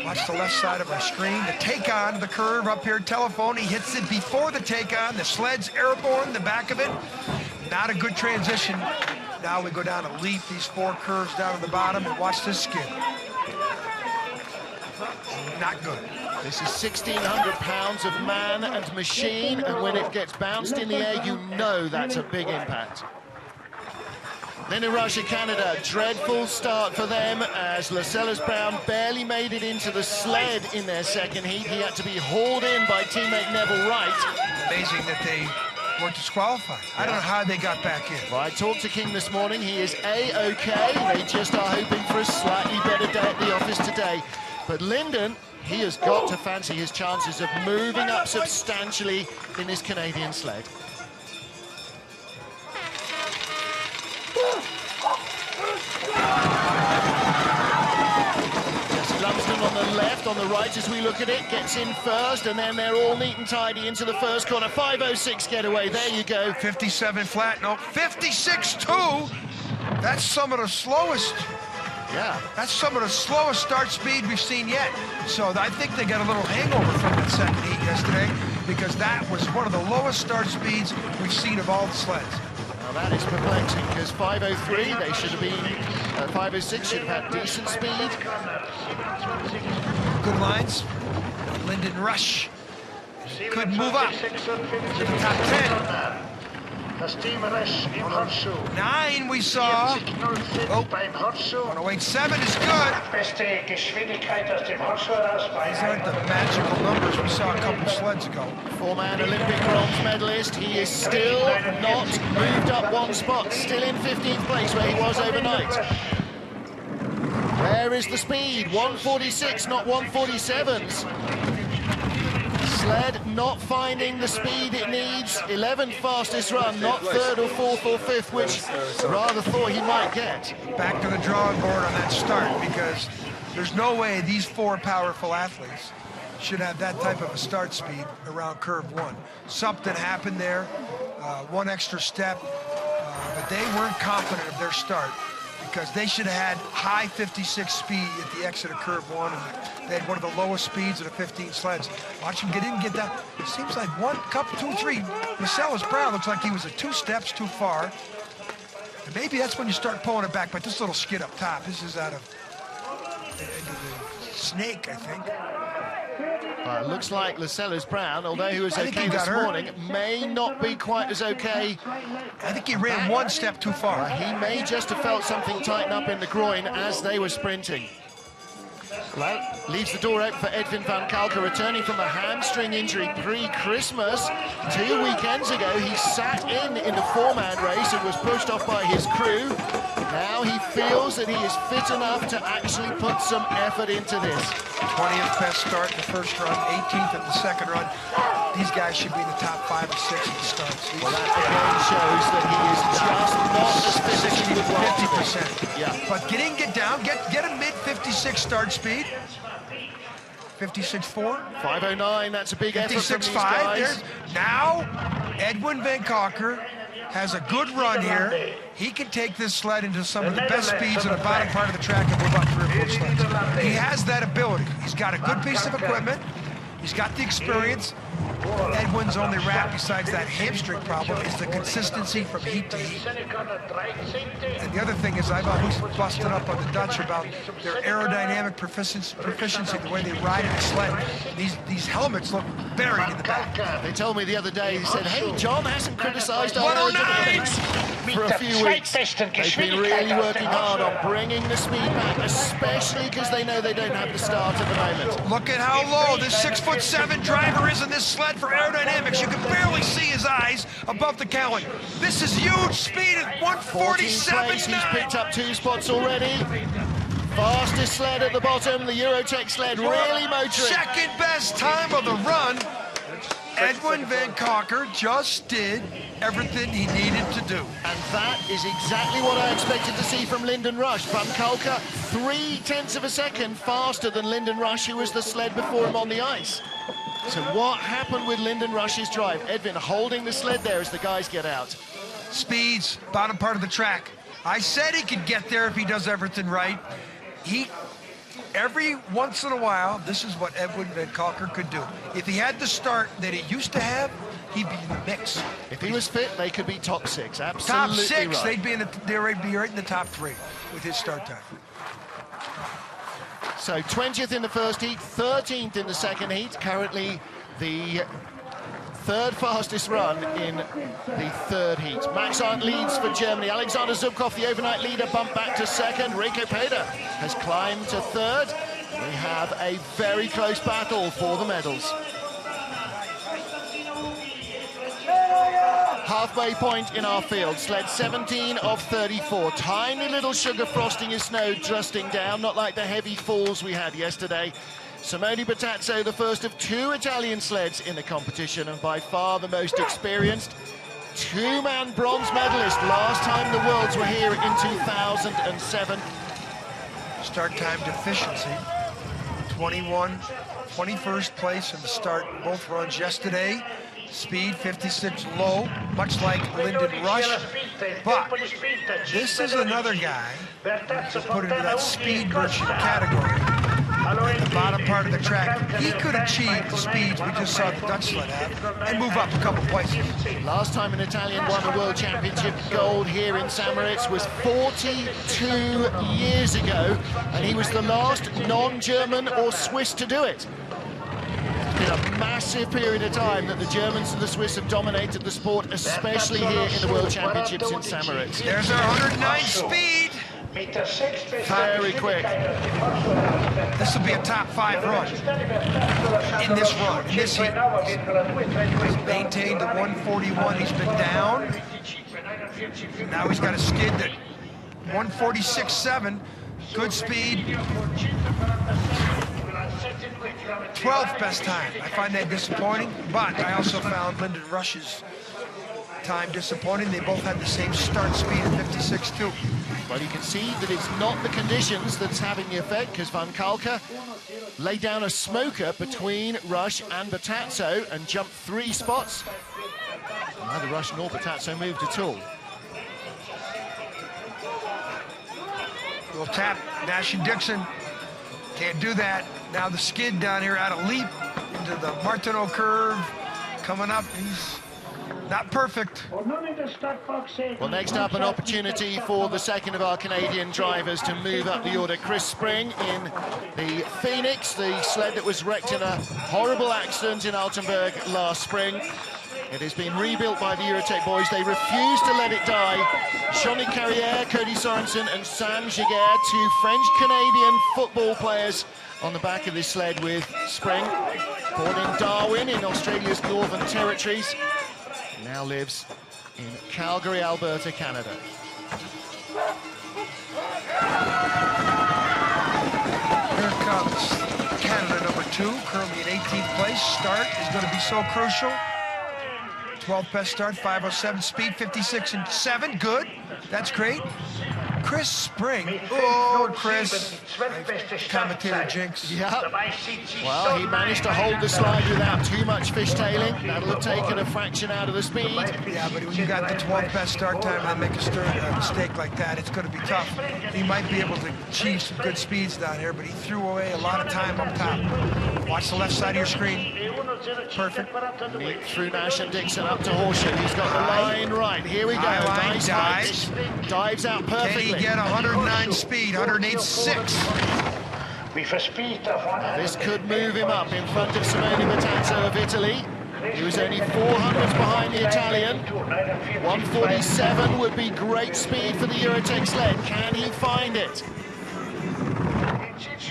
Watch the left side of our screen. The take on the curve up here, telephone. He hits it before the take on. The sled's airborne, the back of it. Not a good transition. Now we go down and leap these 4 curves down to the bottom and watch this skid. Not good. This is 1,600 pounds of man and machine, and when it gets bounced in the air, you know that's a big impact. Then in Russia, Canada, dreadful start for them as Lascelles Brown barely made it into the sled in their second heat. He had to be hauled in by teammate Neville Wright. Amazing that they weren't disqualified. I don't know how they got back in. Well, I talked to King this morning. He is A-OK. They just are hoping for a slightly better day at the office today. But Linden, he has got to fancy his chances of moving up substantially in this Canadian sled. Jesse Lumsden on the left, on the right as we look at it, gets in first, and then they're all neat and tidy into the first corner. 5:06 getaway, there you go. 57 flat, no, 56.2. That's some of the slowest. Yeah. That's some of the slowest start speed we've seen yet. So I think they got a little hangover from that second heat yesterday because that was one of the lowest start speeds we've seen of all the sleds. Now that is perplexing because 5:03, they should have been, 5:06 should have had decent speed. Good lines. Linden Rush could move up to the top 10. 9 we saw. Oh, 1:08.7 is good. These aren't the magical numbers we saw a couple sleds ago. 4-man Olympic bronze medalist. He is still not moved up 1 spot. Still in 15th place where he was overnight. Where is the speed? 1:46, not 1:47s. Sled not finding the speed it needs. 11th fastest run, not 3rd or 4th or 5th, which rather thought he might get. Back to the drawing board on that start because there's no way these 4 powerful athletes should have that type of a start speed around curve 1. Something happened there, 1 extra step, but they weren't confident of their start because they should have had high 56 speed at the exit of curve 1, and they had one of the lowest speeds of the 15 sleds. Watch them get in and get that. It seems like 1, couple, 2, 3. Marcellus Brown looks like he was 2 steps too far. And maybe that's when you start pulling it back, but this little skid up top, this is out of the snake, I think. It looks like Lascelles Brown, although he was okay this morning, may not be quite as okay. I think he ran 1 step too far. He may just have felt something tighten up in the groin as they were sprinting. Well, leaves the door open for Edwin van Kalker, returning from a hamstring injury pre-Christmas. 2 weekends ago, he sat in the 4-man race and was pushed off by his crew. Now he feels that he is fit enough to actually put some effort into this. 20th best start in the first run, 18th in the second run. These guys should be in the top 5 or 6 of the starts. Well, that again shows that he is just not as fit as he would like to be. 50%. Yeah. But get in, get down, get a mid-56 start speed. 56.4. 5:09, that's a big effort from these guys. Now, Edwin van Kalker has a good run here. He can take this sled into some of the best speeds in the bottom part of the track and move up 3 or 4 sleds. He has that ability. He's got a good piece of equipment. He's got the experience. Edwin's only wrap, besides that hamstring problem, is the consistency from heat to heat. And the other thing is, I've always busted up on the Dutch about their aerodynamic proficiency, the way they ride in the sled. These helmets look buried in the back. They told me the other day, he said, hey, John hasn't criticized our 109 for a few weeks. They've been really working hard on bringing the speed back, especially because they know they don't have the start at the moment. Look at how low this 6'7" driver is in this sled for aerodynamics. You can barely see his eyes above the cowling. This is huge speed at 147.9. He's picked up 2 spots already. Fastest sled at the bottom, the Eurotech sled really motoring. Second best time of the run. Edwin van Kalker just did everything he needed to do. And that is exactly what I expected to see from Lyndon Rush. Van Kalker, 0.3 of a second faster than Lyndon Rush, who was the sled before him on the ice. So what happened with Lyndon Rush's drive? Edwin holding the sled there as the guys get out. Speeds, bottom part of the track. I said he could get there if he does everything right. Every once in a while, this is what Edwin van Kalker could do. If he had the start that he used to have, he'd be in the mix. If he was fit, they could be top 6. Absolutely top 6, right. they'd be right in the top 3 with his start time. So 20th in the first heat, 13th in the second heat. Currently the 3rd fastest run in the 3rd heat. Max Arndt leads for Germany. Alexander Zubkov, the overnight leader, bumped back to 2nd. Rico Peder has climbed to 3rd. We have a very close battle for the medals. Halfway point in our field, sled 17 of 34. Tiny little sugar frosting and snow dusting down, not like the heavy falls we had yesterday. Simone Battazzo, the first of 2 Italian sleds in the competition, and by far the most experienced. 2-man bronze medalist last time the Worlds were here in 2007. Start time deficiency, 21st place in the start both runs yesterday. Speed 56 low, much like Lyndon Rush, but this is another guy to put into that speed merchant category. At the bottom part of the track, he could achieve the speeds we just saw the Dutch sled have and move up a couple places. Last time an Italian won the World Championship gold here in St. Moritz was 42 years ago, and he was the last non-German or Swiss to do it. It's been a massive period of time that the Germans and the Swiss have dominated the sport, especially here in the World Championships in St. Moritz. There's our 109 speed. Very quick. This will be a top 5 run in this run. In this heat. He's maintained the 141. He's been down. Now he's got a skid at 146.7. Good speed. 12th best time. I find that disappointing, but I also found Lyndon Rush's time disappointing. They both had the same start speed of 56.2. Well, you can see that it's not the conditions that's having the effect, because Van Kalker laid down a smoker between Rush and Battazzo and jumped 3 spots. Neither Rush nor Battazzo moved at all. Little tap, Nash and Dixon. Can't do that. Now the skid down here out of leap into the Martineau curve. Coming up, he's not perfect. Well, next up, an opportunity for the second of our Canadian drivers to move up the order. Chris Spring in the Phoenix, the sled that was wrecked in a horrible accident in Altenburg last spring. It has been rebuilt by the Eurotech boys. They refuse to let it die. Jean-Luc Carrière, Cody Sorensen and Sam Giguère, two French-Canadian football players on the back of this sled with Spring. Born in Darwin in Australia's Northern Territories. He now lives in Calgary, Alberta, Canada. Here comes Canada #2, currently in 18th place. Start is going to be so crucial. 12th best start, 5:07 speed, 56 and 7. Good. That's great. Chris Spring. Oh, Chris. Commentator jinx. Yeah. Well, he managed to hold the slide without too much fishtailing. That'll have taken a fraction out of the speed. Yeah, but when you got the 12th best start time and then make a mistake like that, it's going to be tough. He might be able to achieve some good speeds down here, but he threw away a lot of time up top. Watch the left side of your screen. Perfect. Leap through Nash and Dixon up to Horseshoe. He's got the line right. Here we go. Nice dives. Dives out perfectly. Can he get 109 speed, 108.6? This could move him up in front of Simone Batanzo of Italy. He was only 400s behind the Italian. 147 would be great speed for the Eurotech sled. Can he find it?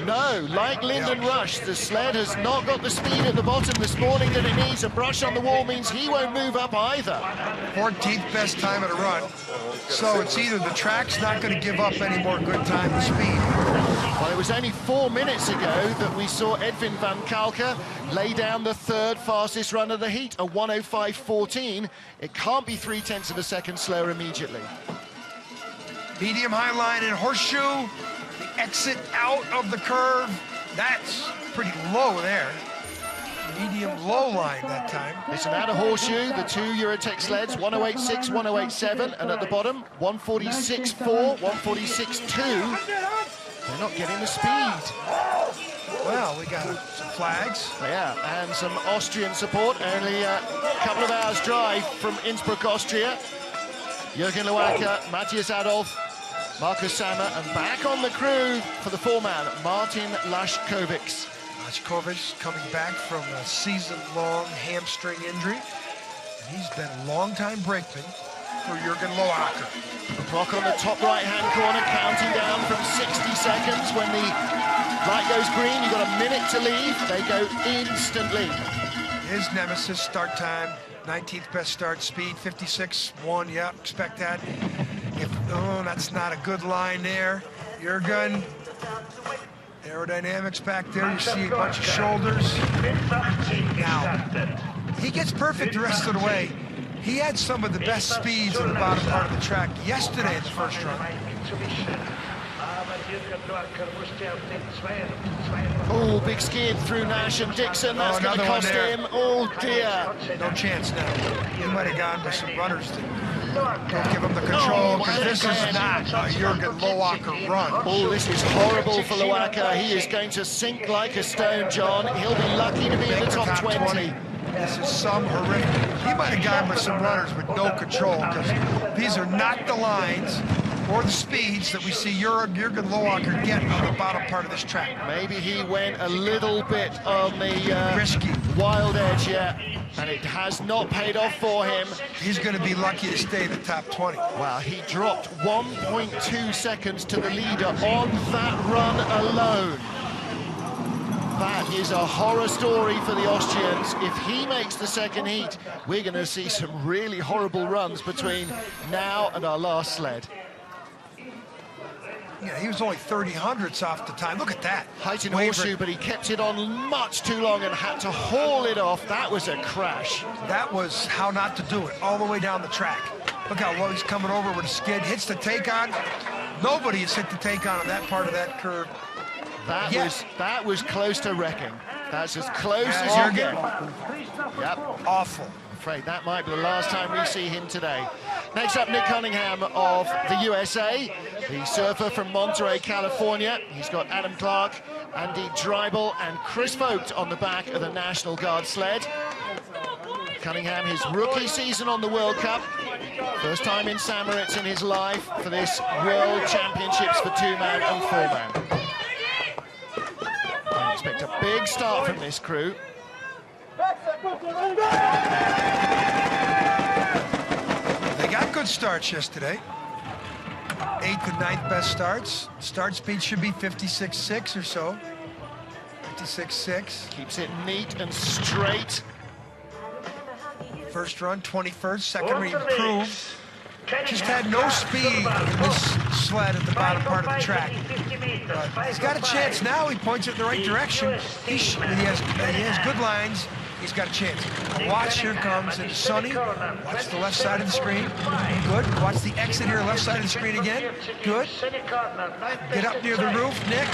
No, like Lyndon Rush, the sled has not got the speed at the bottom this morning that it needs. A brush on the wall means he won't move up either. 14th best time at a run. So it's either the track's not going to give up any more good time or speed. Well, it was only 4 minutes ago that we saw Edwin van Kalker lay down the third fastest run of the heat, a 1:05.14. It can't be 0.3 of a second slower immediately. Medium high line and Horseshoe. The exit out of the curve. That's pretty low there. Medium low line that time. Listen, out of Horseshoe, the two Eurotech sleds, 108.6, 108.7, and at the bottom, 146.4, 146.2. They're not getting the speed. Well, we got some flags. Yeah, and some Austrian support. Only a couple of hours drive from Innsbruck, Austria. Jürgen Loacker, Matthias Adolf, Markus Sammer, and back on the crew for the four-man, Martin Lashkovics. Lashkovics coming back from a season-long hamstring injury. He's been a long-time brakeman for Jürgen Loacker. Brock on the top right-hand corner, counting down from 60 seconds. When the light goes green, you've got a minute to leave. They go instantly. His nemesis start time, 19th best start speed, 56.1. Yeah, expect that. Oh, that's not a good line there. Jürgen. Aerodynamics back there. You see a bunch of shoulders. Now, he gets perfect the rest of the way. He had some of the best speeds in the bottom part of the track yesterday in the first run. Oh, big skid through Nash and Dixon. That's going to cost him. Oh, dear. No chance now. He might have gone with some runners that don't give him the control, because this is not a Jürgen Loacker run. Oh, this is horrible for Loacker. He is going to sink like a stone, John. He'll be lucky to be in the top 20. This is some horrific. He might have gone with some runners with no control, because these are not the lines or the speeds that we see Jürgen Loacker get on the bottom part of this track. Maybe he went a little bit on the risky wild edge, yeah, and it has not paid off for him. He's going to be lucky to stay in the top 20. Wow, he dropped 1.2 seconds to the leader on that run alone. That is a horror story for the Austrians. If he makes the second heat, we're going to see some really horrible runs between now and our last sled. Yeah, he was only 30 hundredths off the time. Look at that. Height in Horseshoe, but he kept it on much too long and had to haul it off. That was a crash. That was how not to do it, all the way down the track. Look how low he's coming over with a skid. Hits the take-on. Nobody has hit the take-on that part of that curve. That was close to wrecking. That's as close as you get. Yep. Awful. I'm afraid that might be the last time we see him today. Next up, Nick Cunningham of the USA. The surfer from Monterey, California. He's got Adam Clark, Andy Dreibel, and Chris Vogt on the back of the National Guard sled. Cunningham, his rookie season on the World Cup. First time in St. Moritz in his life for this World Championships for two-man and four-man. I expect a big start from this crew. They got good starts yesterday. 8th and 9th best starts. Start speed should be 56.6 or so. 56.6. Keeps it neat and straight. First run, 21st. Second run, improved. Just had no speed in this sled at the bottom part of the track. He's got a chance now. He points it in the right direction. He has good lines. He's got a chance. Watch, here comes, and Sonny. Watch the left side of the screen. Good. Watch the exit here, left side of the screen again. Good. Get up near the roof, Nick.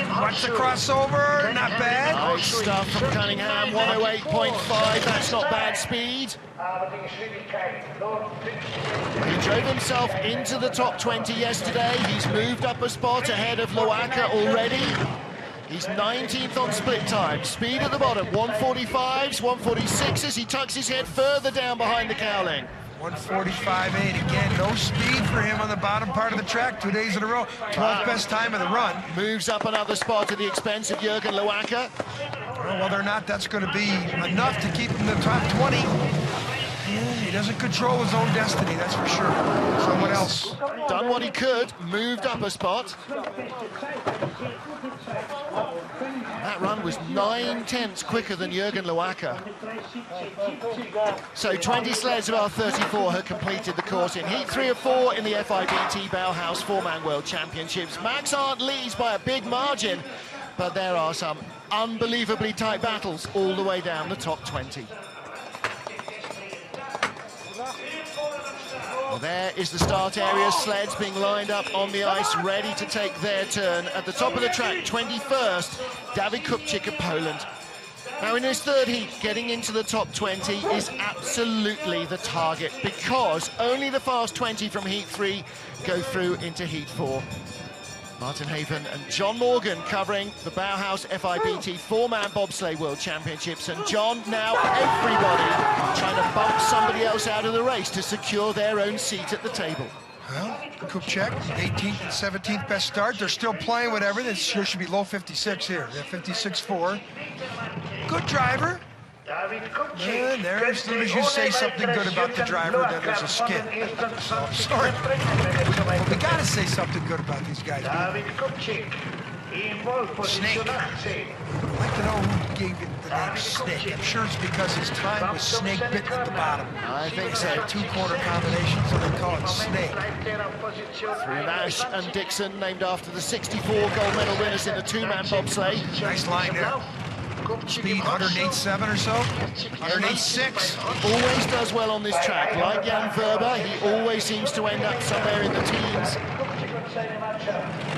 Watch the crossover, not bad. Nice stuff from Cunningham, 108.5, that's not bad speed. He drove himself into the top 20 yesterday. He's moved up a spot ahead of Loaka already. He's 19th on split time. Speed at the bottom, 145s, 146s. He tucks his head further down behind the cowling. 145.8 again, no speed for him on the bottom part of the track 2 days in a row. 12th best time of the run. Moves up another spot at the expense of Jürgen Loaka. Well, whether or not that's going to be enough to keep him in the top 20, he doesn't control his own destiny, that's for sure. Someone else. Done what he could, moved up a spot. That run was 9/10 quicker than Jürgen Loaka. So 20 sleds of our 34 have completed the course in Heat 3 of 4 in the FIBT Bauhaus four-man World Championships. Max Arndt leads by a big margin, but there are some unbelievably tight battles all the way down the top 20. Well, there is the start area, sleds being lined up on the ice, ready to take their turn. At the top of the track, 21st, Dawid Kupczyk of Poland. Now, in this third heat, getting into the top 20 is absolutely the target, because only the fast 20 from Heat 3 go through into Heat 4. Martin Haven and John Morgan covering the Bauhaus FIBT four-man bobsleigh World Championships. And John, now everybody trying to bump somebody else out of the race to secure their own seat at the table. Well, Kupczyk, 18th and 17th best start. They're still playing with everything. It sure should be low 56 here. They're 56.4. Good driver. And there, as soon as you say something good about the driver, then there's a skid. So, I'm sorry. But we got to say something good about these guys. Snake. I'd like to know who gave it the name Snake. I'm sure it's because his time was snake bitten at the bottom. I think so. Two-corner combination, so they call it Snake. Through Nash and Dixon, named after the 64 gold medal winners in the two-man bobsleigh. Nice line there. Speed 108.7 or so, 108.6. Always does well on this track. Like Jan Verber, he always seems to end up somewhere in the teens.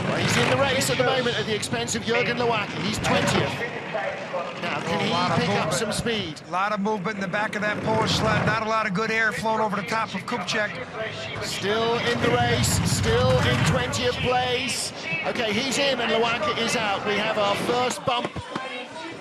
Well, he's in the race at the moment at the expense of Jürgen Loaka. He's 20th. Now, can he pick up some speed? A lot of movement in the back of that Polish sled. Not a lot of good air flowing over the top of Kupczyk. Still in the race, still in 20th place. Okay, he's in and Loaka is out. We have our first bump.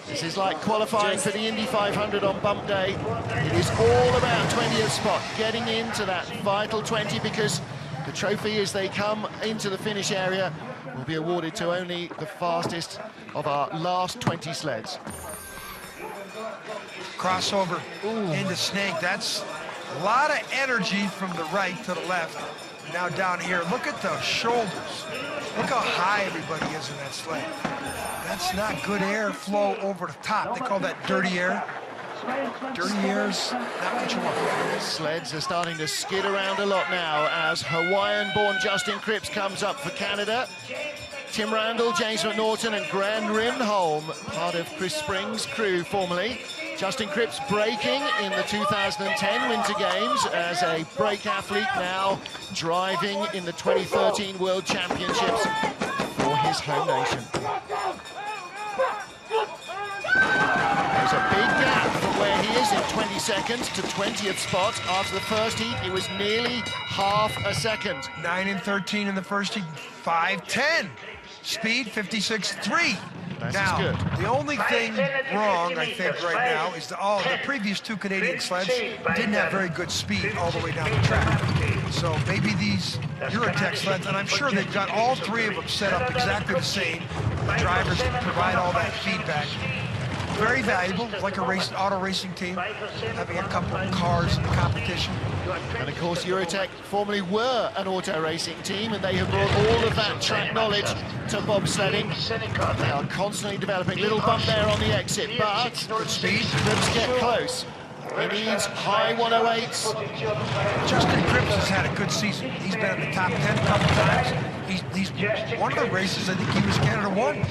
This is like qualifying for the Indy 500 on bump day. It is all about 20th spot, getting into that vital 20, because the trophy, as they come into the finish area, will be awarded to only the fastest of our last 20 sleds. Crossover into Snake. That's a lot of energy from the right to the left. Now down here, look at the shoulders. Look how high everybody is in that sled. That's not good air flow over the top. They call that dirty air. Dirty air's not what you want. Sleds are starting to skid around a lot now as Hawaiian-born Justin Cripps comes up for Canada. Tim Randall, James McNaughton and Graham Rinholm, part of Chris Springs' crew formerly. Justin Cripps breaking in the 2010 Winter Games as a brake athlete, now driving in the 2013 World Championships for his home nation. There's a big gap from where he is in 20 seconds to 20th spot. After the first heat, it was nearly half a second. 9 and 13 in the first heat, 5:10. Speed, 56.3. Now, good. the only thing wrong, I think, right now is the previous two Canadian sleds didn't have very good speed all the way down the track. So maybe these Eurotech sleds, and I'm sure they've got all three of them set up exactly the same. The drivers provide all that feedback. Very valuable, like a auto racing team, having a couple of cars in the competition. And of course, Eurotech formerly were an auto racing team, and they have brought all of that track knowledge to bobsledding. They are constantly developing. Little bump there on the exit, but Good speed. Cripps get close. He needs high 108s. Justin Cripps has had a good season. He's been in the top 10 a couple times. He's one of the races, I think he was Canada 1.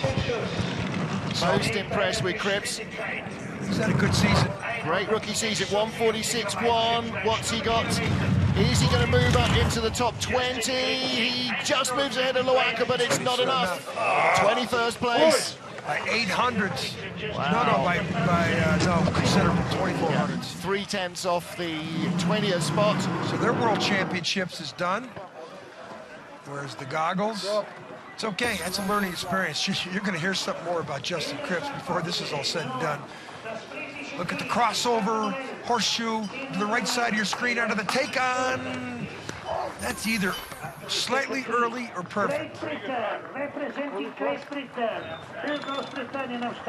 Most impressed with Cripps. He's had a good season. Great rookie season, 146.1. What's he got? Is he going to move up into the top 20? He just moves ahead of Loaka, but it's not enough. 21st place. By 800s. Wow. No, consider 2400s. 3/10 off the 20th spot. So their World Championships is done. Where's the goggles? It's okay, that's a learning experience. You're going to hear something more about Justin Cripps before this is all said and done. Look at the crossover, horseshoe, to the right side of your screen under the take-on. That's either slightly early or perfect.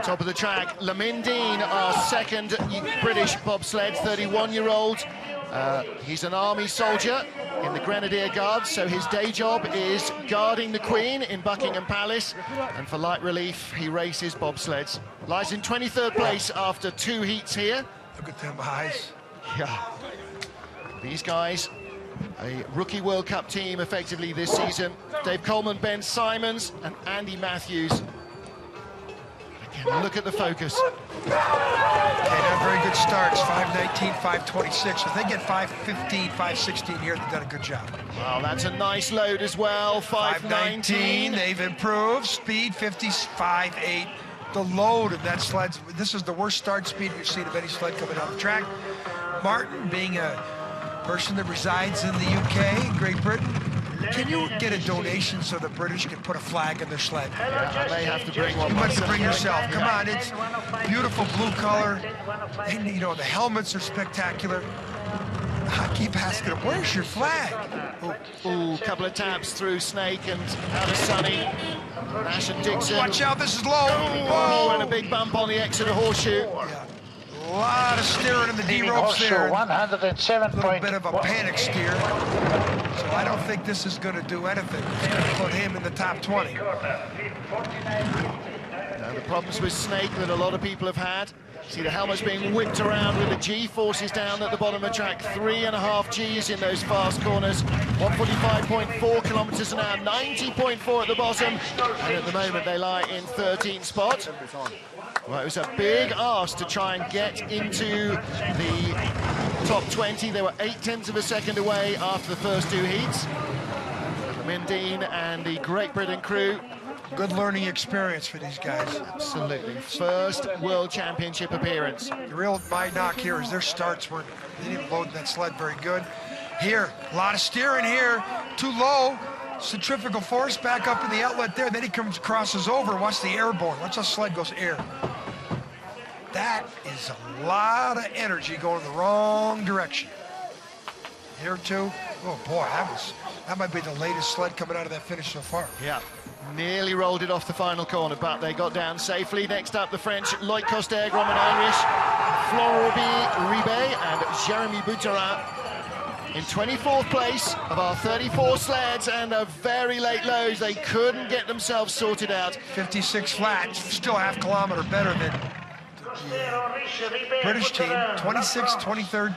Top of the track, Lamindine, our second British bobsled, 31-year-old. He's an army soldier in the Grenadier Guards, so his day job is guarding the Queen in Buckingham Palace, and for light relief, he races bobsleds. Lies in 23rd place after 2 heats here. Look at them eyes. Yeah. These guys, a rookie World Cup team effectively this season. Dave Coleman, Ben Simons, and Andy Matthews. Again, look at the focus. They have very good starts, 5:19, 5:26. If they get 5:15, 5:16 here, they've done a good job. Wow, that's a nice load as well, 5:19. They've improved. Speed, 55.8. The load of that sled, this is the worst start speed you've seen of any sled coming out the track. Martin, being a person that resides in the UK, Great Britain, can you get a donation so the British can put a flag in their sled? Yeah, they have to bring one. You must bring yourself. Come on, it's beautiful blue color. And, you know, the helmets are spectacular. I keep asking them, where's your flag? Ooh, couple of taps through Snake and out of Sunny. Nash and Dixon. Watch out, this is low. Oh, and a big bump on the exit of Horseshoe. Yeah. A lot of steering in the D ropes there. A little bit of a panic steer. So I don't think this is going to do anything. It's going to put him in the top 20. Now, the problems with Snake that a lot of people have had. See the helmets being whipped around with the G-forces down at the bottom of the track. 3.5 Gs in those fast corners. 145.4 kilometers an hour, 90.4 at the bottom. And at the moment they lie in 13th spot. Well, it was a big ask to try and get into the top 20. They were 0.8 of a second away after the first 2 heats. Mindine and the Great Britain crew. Good learning experience for these guys. Absolutely. First World Championship appearance. The real my knock here is their starts weren't, they didn't load that sled very good. Here, a lot of steering here, too low. Centrifugal force back up in the outlet there. Then he crosses over. Watch the airborne. Watch how sled goes air. That is a lot of energy going in the wrong direction. Here too. Oh boy, that might be the latest sled coming out of that finish so far. Yeah. Nearly rolled it off the final corner, but they got down safely. Next up, the French Loïc Coster-Grom and Irish Florent Ribet and Jeremy Bouterin in 24th place of our 34 sleds, and a very late lows. They couldn't get themselves sorted out. 56 flat, still a half kilometer better than the British team, 26th, 23rd.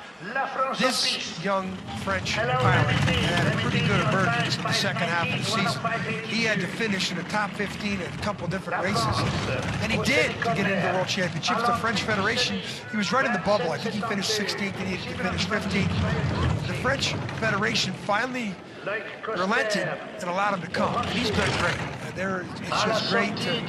This young French pilot had a pretty good emergence in the second half of the season. He had to finish in the top 15 at a couple different races, and he did to get into the World Championships. The French Federation, he was right in the bubble. I think he finished 16th, he needed to finish 15th. The French Federation finally relented and allowed him to come. And he's been great. It's just great to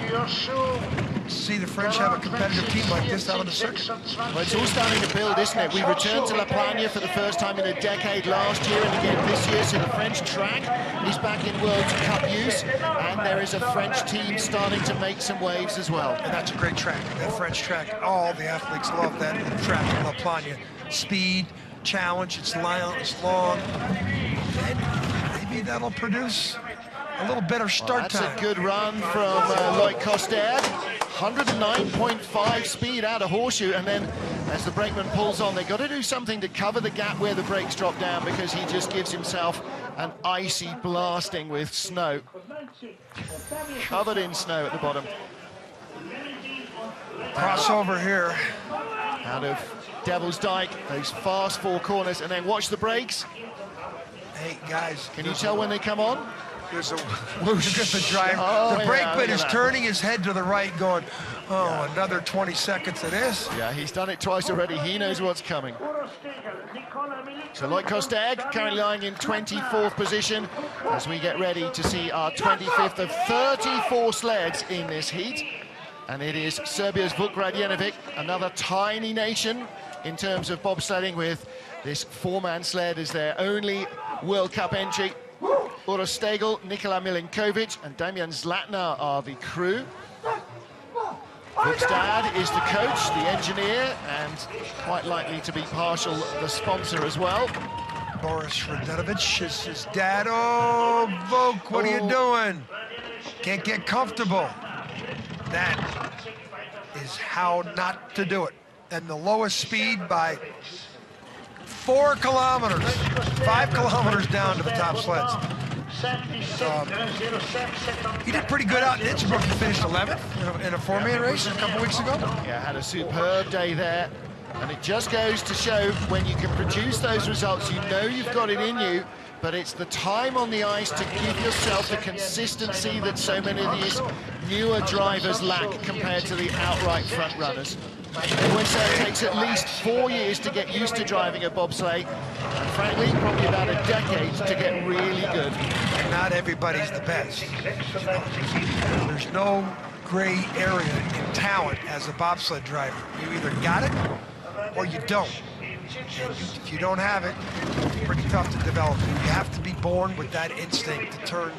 see the French have a competitive team like this out on the circuit. Well, it's all starting to build, isn't it? We returned to La Plagne for the first time in a decade last year and again this year, so the French track is back in World Cup use, and there is a French team starting to make some waves as well. And that's a great track, that French track. All the athletes love that track in La Plagne. Speed, challenge, it's long, and maybe that'll produce a little better start time. That's a good run from Loic Coster. 109.5 speed out of Horseshoe, and then as the brakeman pulls on, they've got to do something to cover the gap where the brakes drop down, because he just gives himself an icy blasting with snow. Covered in snow at the bottom. Crossover here. Out of Devil's Dyke, those fast four corners, and then watch the brakes. Hey, guys. Can you tell when they come on? There's a whoosh at the driver. Oh, the brakeman is that. turning his head to the right, going, oh, another 20 seconds of this. Yeah, he's done it twice already. He knows what's coming. So Loic Coster currently lying in 24th position as we get ready to see our 25th of 34 sleds in this heat. And it is Serbia's Vuk Radjenovic, another tiny nation in terms of bobsledding, with this four-man sled as their only World Cup entry. Uroš Stegel, Nikola Milinkovic and Damian Zlatnar are the crew. Vuk's dad is the coach, the engineer, and quite likely to be partial the sponsor as well. Boris Radjenovic is his dad. Oh, Vuk, what are you doing? Can't get comfortable. That is how not to do it. And the lowest speed by 4 kilometers, 5 kilometers down to the top sleds. He did pretty good out in Innsbruck. He finished 11th in a four-man race a couple weeks ago. Yeah, had a superb day there. And it just goes to show, when you can produce those results, you know you've got it in you, but it's the time on the ice to give yourself the consistency that so many of these newer drivers lack compared to the outright front runners. Everyone says it takes at least 4 years to get used to driving a bobsleigh, and frankly, probably about a decade to get really good. And not everybody's the best. There's no gray area in talent as a bobsled driver. You either got it or you don't. If you don't have it, it's pretty tough to develop. You have to be born with that instinct to turn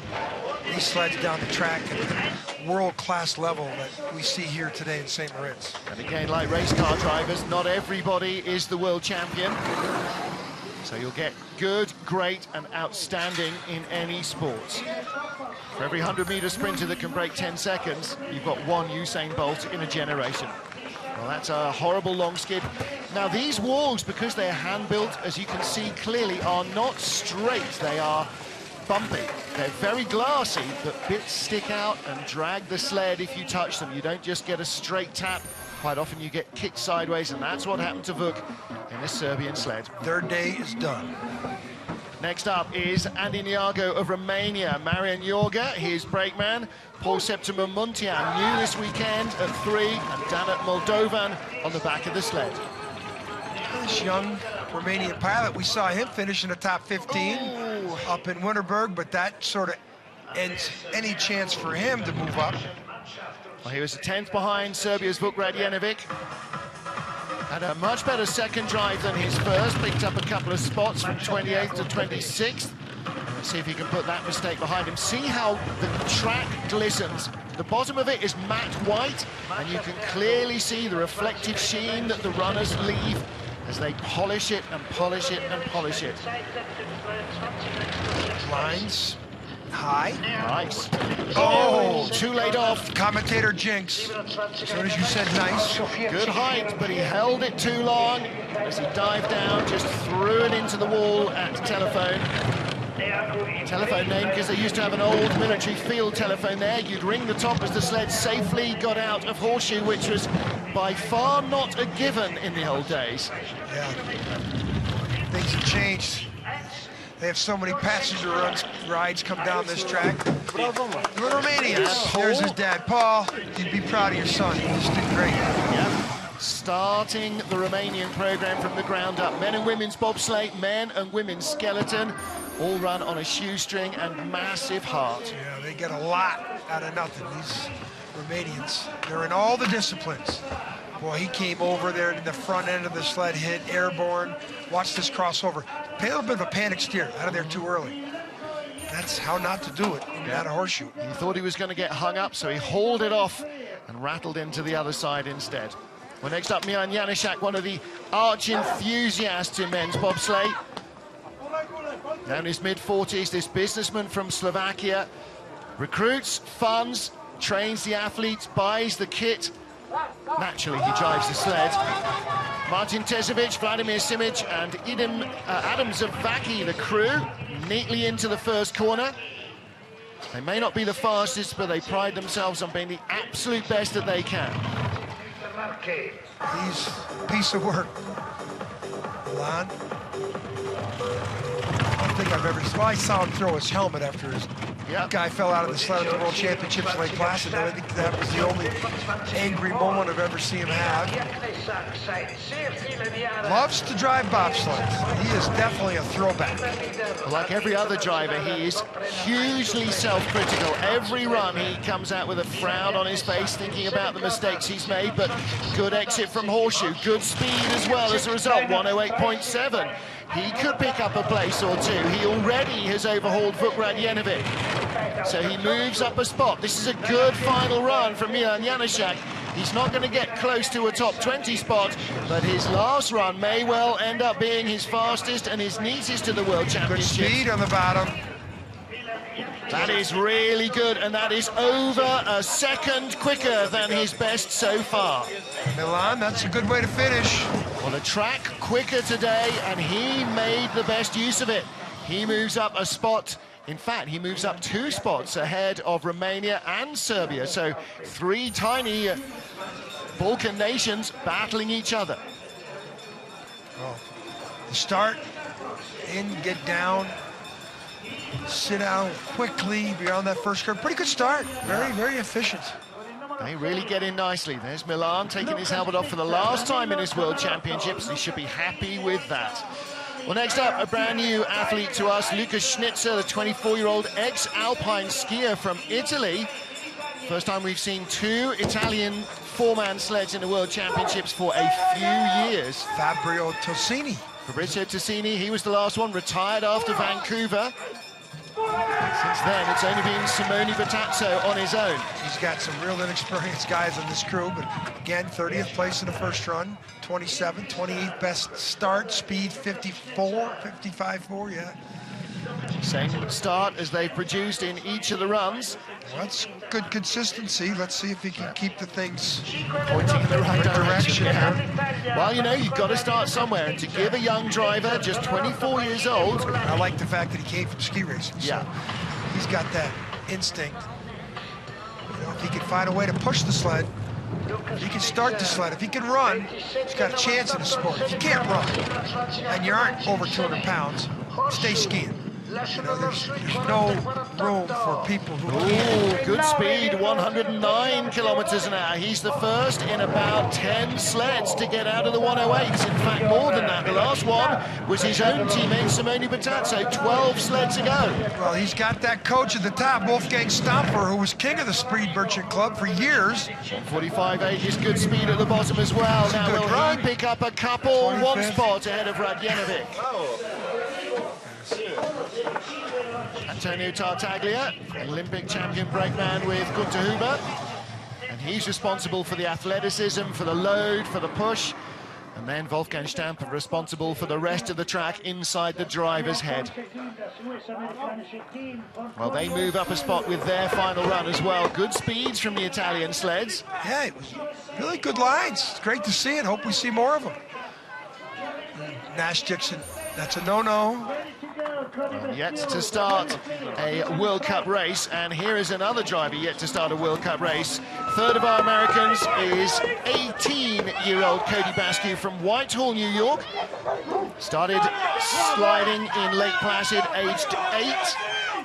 these sleds down the track at the world-class level that we see here today in St. Moritz. And again, like race car drivers, not everybody is the world champion. So you'll get good, great, and outstanding in any sports. For every 100-meter sprinter that can break 10 seconds, you've got one Usain Bolt in a generation. Well, that's a horrible long skid. Now, these walls, because they're hand-built, as you can see clearly, are not straight. They are bumpy. They're very glassy, but bits stick out and drag the sled if you touch them. You don't just get a straight tap. Quite often you get kicked sideways, and that's what happened to Vuk in this Serbian sled. Their day is done. Next up is Andy Niago of Romania, Marian Jorga, his brakeman, Paul Septimum Muntean, new this weekend at 3, and Danut Moldovan on the back of the sled. This young Romanian pilot, we saw him finish in the top 15 up in Winterberg, but that sort of ends any chance for him to move up. Well, he was a 10th behind Serbia's Vuk Radjenovic. Had a much better second drive than his first, picked up a couple of spots from 28th to 26th. Let's see if he can put that mistake behind him. See how the track glistens. The bottom of it is matte white, and you can clearly see the reflective sheen that the runners leave as they polish it and polish it and polish it. Lines high. Nice. Oh, too late off. Commentator jinx. As soon as you said nice. Good height, but he held it too long. As he dived down, just threw it into the wall at telephone. Telephone name because they used to have an old military field telephone there. You'd ring the top as the sled safely got out of Horseshoe, which was by far not a given in the old days. Yeah. Things have changed. They have so many passenger rides come down this track. The Romanians. There's his dad, Paul. You'd be proud of your son. He's doing great. Yeah. Starting the Romanian program from the ground up. Men and women's bobsleigh, men and women's skeleton, all run on a shoestring and massive heart. Yeah, they get a lot out of nothing. These Romanians. They're in all the disciplines. Boy, he came over there in the front end of the sled, hit airborne. Watch this crossover. A little bit of a panic steer out of there too early. That's how not to do it in that horseshoe. He thought he was going to get hung up, so he hauled it off and rattled into the other side instead. Well, next up, Milan Janešák, one of the arch enthusiasts in men's bobsleigh. Now in his mid-40s, this businessman from Slovakia recruits, funds, trains the athletes, buys the kit. Naturally, he drives the sled. Martin Tezovic, Vladimir Simic, and Adam Zavacki, the crew, neatly into the first corner. They may not be the fastest, but they pride themselves on being the absolute best that they can. He's a piece of work. Milan. I don't think I've ever... Well, I saw him throw his helmet after his guy fell out of the sled at the World Championships in Lake Placid. I think that was the only angry moment I've ever seen him have. Loves to drive bobsleds. He is definitely a throwback. Like every other driver, he is hugely self-critical. Every run, he comes out with a frown on his face, thinking about the mistakes he's made, but good exit from horseshoe, good speed as well as a result, 108.7. He could pick up a place or two. He already has overhauled Vuk Radjenovic. So he moves up a spot. This is a good final run from Milan Janešák. He's not going to get close to a top 20 spot, but his last run may well end up being his fastest and his neatest to the World Championships. Good speed on the bottom. That is really good, and that is over a second quicker than his best so far. Milan, that's a good way to finish. Well, the track quicker today, and he made the best use of it. He moves up a spot. In fact, he moves up 2 spots ahead of Romania and Serbia. So 3 tiny Balkan nations battling each other. Oh, the start, in, get down, sit down quickly beyond that first curve. Pretty good start. Very, very efficient. They really get in nicely. There's Milan taking his helmet off for the last time in his World Championships. He should be happy with that. Well, next up, a brand new athlete to us, Lukas Schnitzer, the 24-year-old ex-alpine skier from Italy. First time we've seen 2 Italian 4-man sleds in the World Championships for a few years. Fabrizio Tossini, he was the last one, retired after Vancouver. Since then, it's only been Simone Bertazzo on his own. He's got some real inexperienced guys on this crew, but again, 30th place in the first run, 27th, 28th best start, speed 55.4, yeah. Same start as they've produced in each of the runs. Well, that's good consistency. Let's see if he can keep the things pointing in the right direction. Well, you know, you've got to start somewhere, and to give a young driver, just 24 years old... I like the fact that he came from ski racing. So he's got that instinct. You know, if he can find a way to push the sled, if he can start the sled, if he can run, he's got a chance in the sport. If you can't run, and you aren't over 200 pounds, stay skiing. You know, there's no room for people who can't. Good speed, 109 kilometers an hour. He's the first in about 10 sleds to get out of the 108s. In fact, more than that. The last one was his own teammate, Simone Bertazzo, 12 sleds ago. Well, he's got that coach at the top, Wolfgang Stampfer, who was king of the Speed Merchant Club for years. 45.8 is good speed at the bottom as well. Now, will he pick up a couple? 25th. 1 spot ahead of Radjenovic. Antonio Tartaglia, Olympic champion brakeman with Gunter Huber. And he's responsible for the athleticism, for the load, for the push. And then Wolfgang Stampfer responsible for the rest of the track inside the driver's head. Well, they move up a spot with their final run as well. Good speeds from the Italian sleds. Yeah, it was really good lines. It's great to see it. Hope we see more of them. Nash Dixon, that's a no-no. Yet to start a World Cup race, and here is another driver yet to start a World Cup race. Third of our Americans is 18-year-old Cody Basque from Whitehall, New York. Started sliding in Lake Placid, aged 8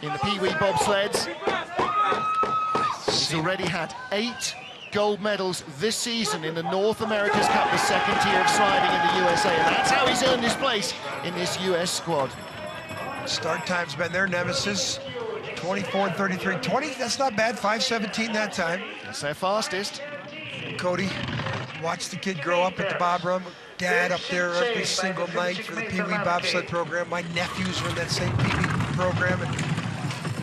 in the Pee Wee bobsleds. He's already had 8 gold medals this season in the North America's Cup, the second tier of sliding in the USA, and that's how he's earned his place in this US squad. Start time's been their nemesis. 24:33. 20, that's not bad. 5:17 that time. That's their fastest. Cody, watch the kid grow up at the Bob Run. Dad up there every single night for the Pee Wee bobsled program. My nephews were in that same Pee Wee program. And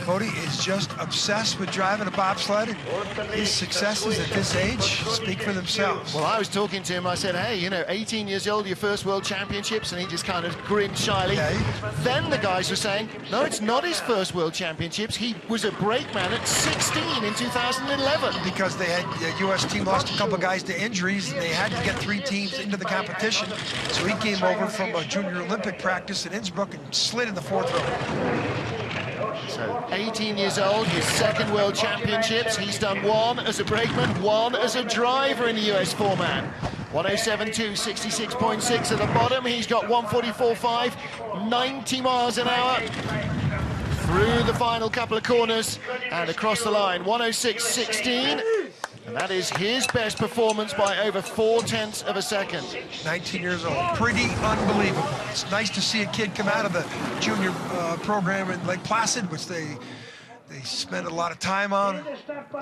Cody is just obsessed with driving a bobsled, and his successes at this age speak for themselves. Well, I was talking to him, I said, hey, you know, 18 years old, your first World Championships, and he just kind of grinned shyly. Yeah. Then the guys were saying, no, it's not his first World Championships. He was a brakeman at 16 in 2011. Because they had, the U.S. team lost a couple guys to injuries, and they had to get 3 teams into the competition. So he came over from a junior Olympic practice in Innsbruck and slid in the 4th row. So 18 years old, his second World Championships. He's done 1 as a brakeman, 1 as a driver in the US 4-man. 107.2, 66.6 at the bottom. He's got 144.5, 90 miles an hour through the final couple of corners and across the line. 106.16, and that is his best performance by over 0.4 of a second. 19 years old, pretty unbelievable. It's nice to see a kid come out of the junior program in Lake Placid, which they spend a lot of time on.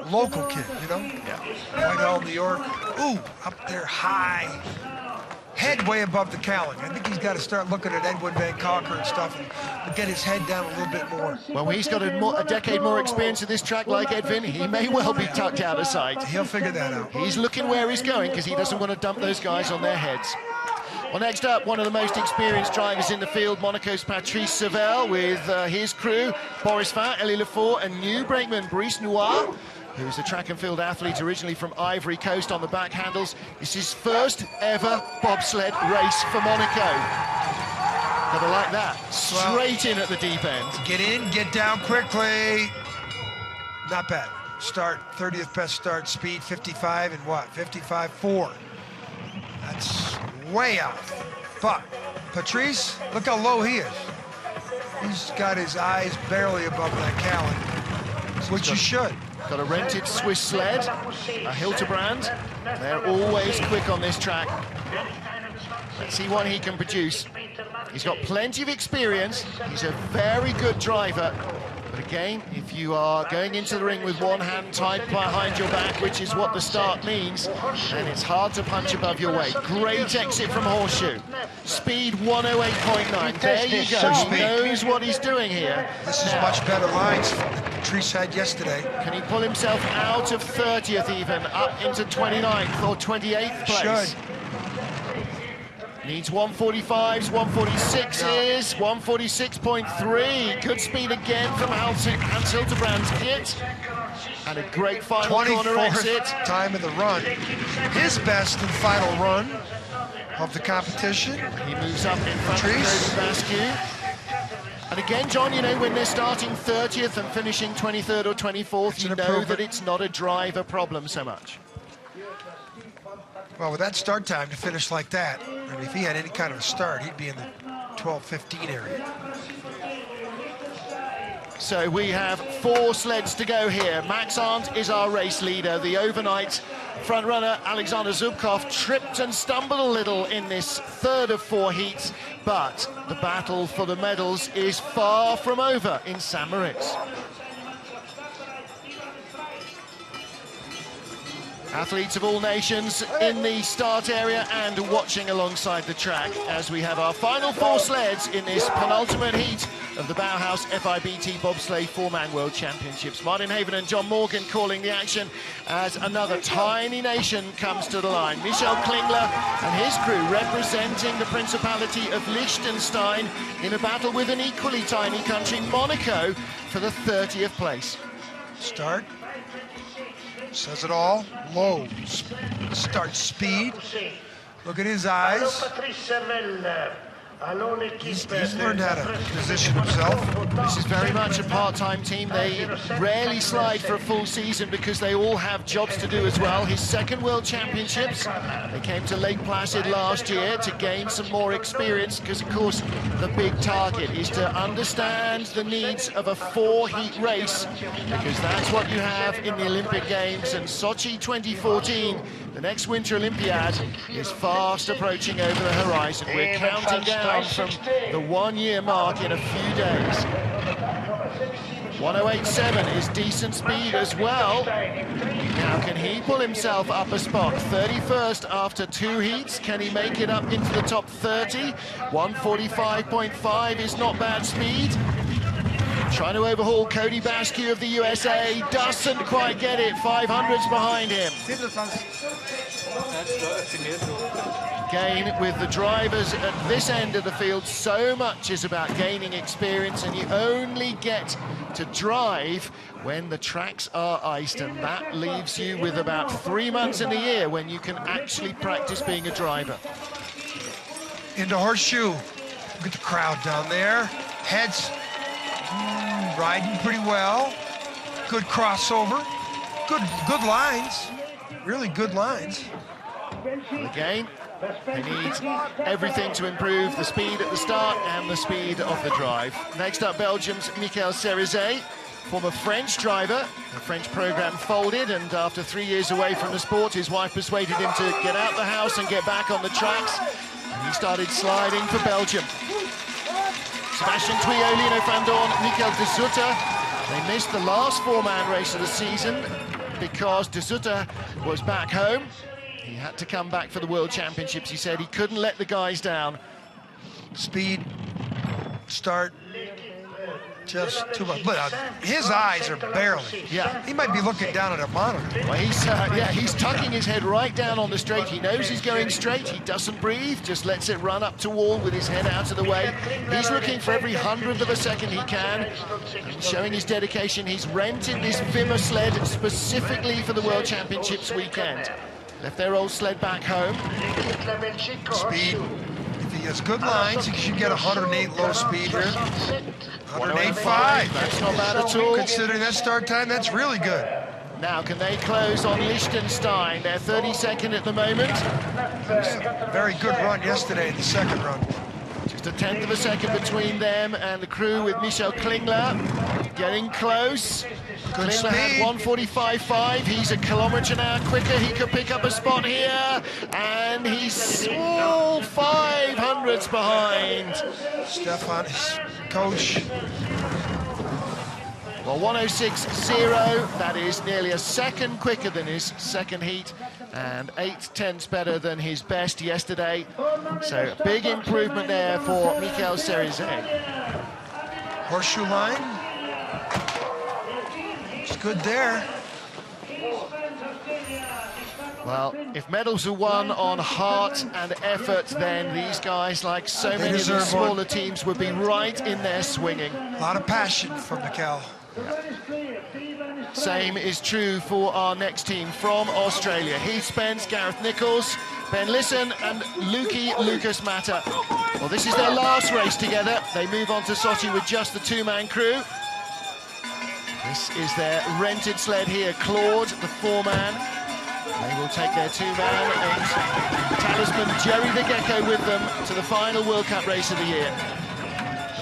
Local kid, you know? Yeah. Whitehall, New York. Ooh, up there high. Head way above the cowling. I think he's got to start looking at Edwin Van Cocker and stuff and get his head down a little bit more. Well, he's got a decade more experience at this track like Edwin. He may well be tucked out of sight. He'll figure that out. He's looking where he's going because he doesn't want to dump those guys on their heads. Well, next up, one of the most experienced drivers in the field, Monaco's Patrice Savelle, with his crew, Boris Fin, Elie Lefort, and new brakeman Brice Noir, who's a track and field athlete originally from Ivory Coast on the back handles. It's his first ever bobsled race for Monaco. Gotta like that. Straight in at the deep end. Get in, get down quickly. Not bad. Start, 30th best start speed, 55 and what? 55.4. That's way out. But Patrice, look how low he is. He's got his eyes barely above that cowling, which you should. Got a rented Swiss sled, a Hilterbrand. They're always quick on this track. Let's see what he can produce. He's got plenty of experience. He's a very good driver. But again, if you are going into the ring with one hand tied behind your back, which is what the start means, then it's hard to punch above your weight. Great exit from Horseshoe. Speed 108.9. There you go. He knows what he's doing here. This is much better lines than Patrice had yesterday. Can he pull himself out of 30th even, up into 29th or 28th place? Should. Needs 145s, 146s, 146.3. Good speed again from Hans Hilterbrand's kit. And a great final corner exit. Time of the run. His best and final run of the competition. He moves up in front of Bascu. And again, John, you know, when they're starting 30th and finishing 23rd or 24th, you know that it's not a driver problem so much. Well, with that start time to finish like that, I mean, if he had any kind of a start, he'd be in the 12-15 area. So we have 4 sleds to go here. Max Arndt is our race leader. The overnight front runner, Alexander Zubkov, tripped and stumbled a little in this 3rd of 4 heats, but the battle for the medals is far from over in St. Moritz. Athletes of all nations in the start area and watching alongside the track as we have our final 4 sleds in this penultimate heat of the Bauhaus FIBT Bobsleigh 4-man World Championships. Martin Haven and John Morgan calling the action as another tiny nation comes to the line. Michel Klingler and his crew representing the Principality of Liechtenstein in a battle with an equally tiny country, Monaco, for the 30th place. Start. Says it all. Low start speed. Look at his eyes. He's learned how to position himself. This is very much a part-time team. They rarely slide for a full season because they all have jobs to do as well. His second World Championships, they came to Lake Placid last year to gain some more experience because, of course, the big target is to understand the needs of a 4-heat race because that's what you have in the Olympic Games. And Sochi 2014, the next Winter Olympiad, is fast approaching over the horizon. We're counting down from the 1-year mark in a few days. 108.7 is decent speed as well. Now, can he pull himself up a spot? 31st after 2 heats. Can he make it up into the top 30? 145.5 is not bad speed. Trying to overhaul Cody Basque of the USA. Doesn't quite get it. 500's behind him. Again, with the drivers at this end of the field, so much is about gaining experience, and you only get to drive when the tracks are iced, and that leaves you with about 3 months in the year when you can actually practice being a driver. Into horseshoe. Look at the crowd down there. Heads riding pretty well. Good crossover. Good lines. Really good lines. Again, they need everything to improve the speed at the start and the speed of the drive. Next up, Belgium's Michael Cerizet, former French driver. The French program folded, and after 3 years away from the sport, his wife persuaded him to get out the house and get back on the tracks. And he started sliding for Belgium. Sebastian Twio, Lino van Dorn, Michael de Zutter. They missed the last 4-man race of the season because de Zutter was back home. He had to come back for the World Championships. He said he couldn't let the guys down. Speed, start, just too much. But his eyes are barely. Yeah. He might be looking down at a monitor. Well, he's tucking his head right down on the straight. He knows he's going straight. He doesn't breathe, just lets it run up to wall with his head out of the way. He's looking for every 100th of a second he can, and showing his dedication. He's rented this Vimmer sled specifically for the World Championships weekend. Left their old sled back home. Speed. If he has good lines, he should get 108 low speed here. 108.5. That's not bad at all. Considering that start time, that's really good. Now, can they close on Liechtenstein? They're 32nd at the moment. Very good run yesterday in the second run. Just a 1/10 of a second between them and the crew with Michel Klingler. Getting close. Good Klingler had 145.5. He's a kilometre an hour quicker. He could pick up a spot here. And he's all 500s behind. Stefan, his coach. Well, 106.0, that is nearly a second quicker than his second heat, and 8/10 better than his best yesterday. So a big improvement there for Michael Cerizet. Horseshoe line. It's good there. Well, if medals are won on heart and effort, then these guys, like so many of the smaller teams, would be right in there swinging. A lot of passion from Michael. Same is true for our next team from Australia. Heath Spence, Gareth Nichols, Ben Lisson and Lucas Matter. Well, this is their last race together. They move on to Sochi with just the 2-man crew. This is their rented sled here, Claude, the 4-man. They will take their 2-man and talisman Jerry the Gecko with them to the final World Cup race of the year.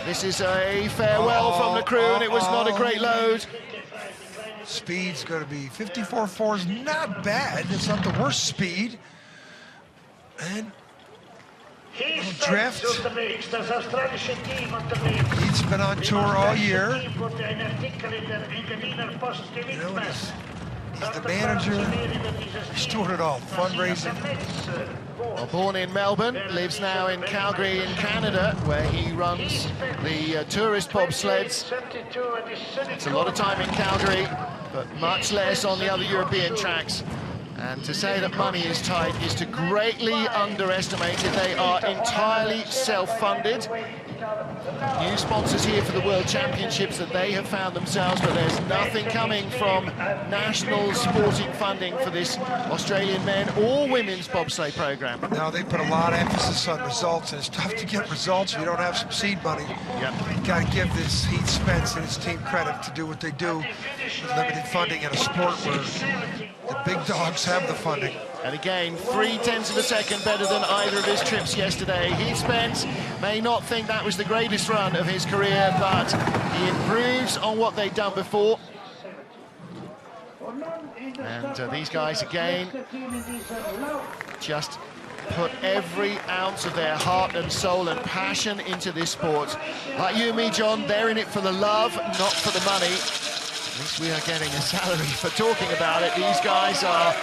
This is a farewell from the crew, and it was not a great load. Speed's going to be 54.4 is not bad. It's not the worst speed. And drift. He's been on tour all year. You know, he's the manager. He's doing it all. Fundraising. Well, born in Melbourne, lives now in Calgary in Canada, where he runs the tourist bobsleds. It's a lot of time in Calgary, but much less on the other European tracks. And to say that money is tight is to greatly underestimate it. They are entirely self-funded. New sponsors here for the World Championships that they have found themselves, but there's nothing coming from national sporting funding for this Australian men or women's bobsleigh program. Now, they put a lot of emphasis on results, and it's tough to get results if you don't have some seed money. Yep. You got to give this Heath Spence and his team credit to do what they do with limited funding in a sport where the big dogs have the funding. And again, 3/10 of a second better than either of his trips yesterday. Heath Spence may not think that was the greatest run of his career, but he improves on what they've done before. And these guys, again, just put every ounce of their heart and soul and passion into this sport. Like you and me, John, they're in it for the love, not for the money. At least we are getting a salary for talking about it. These guys are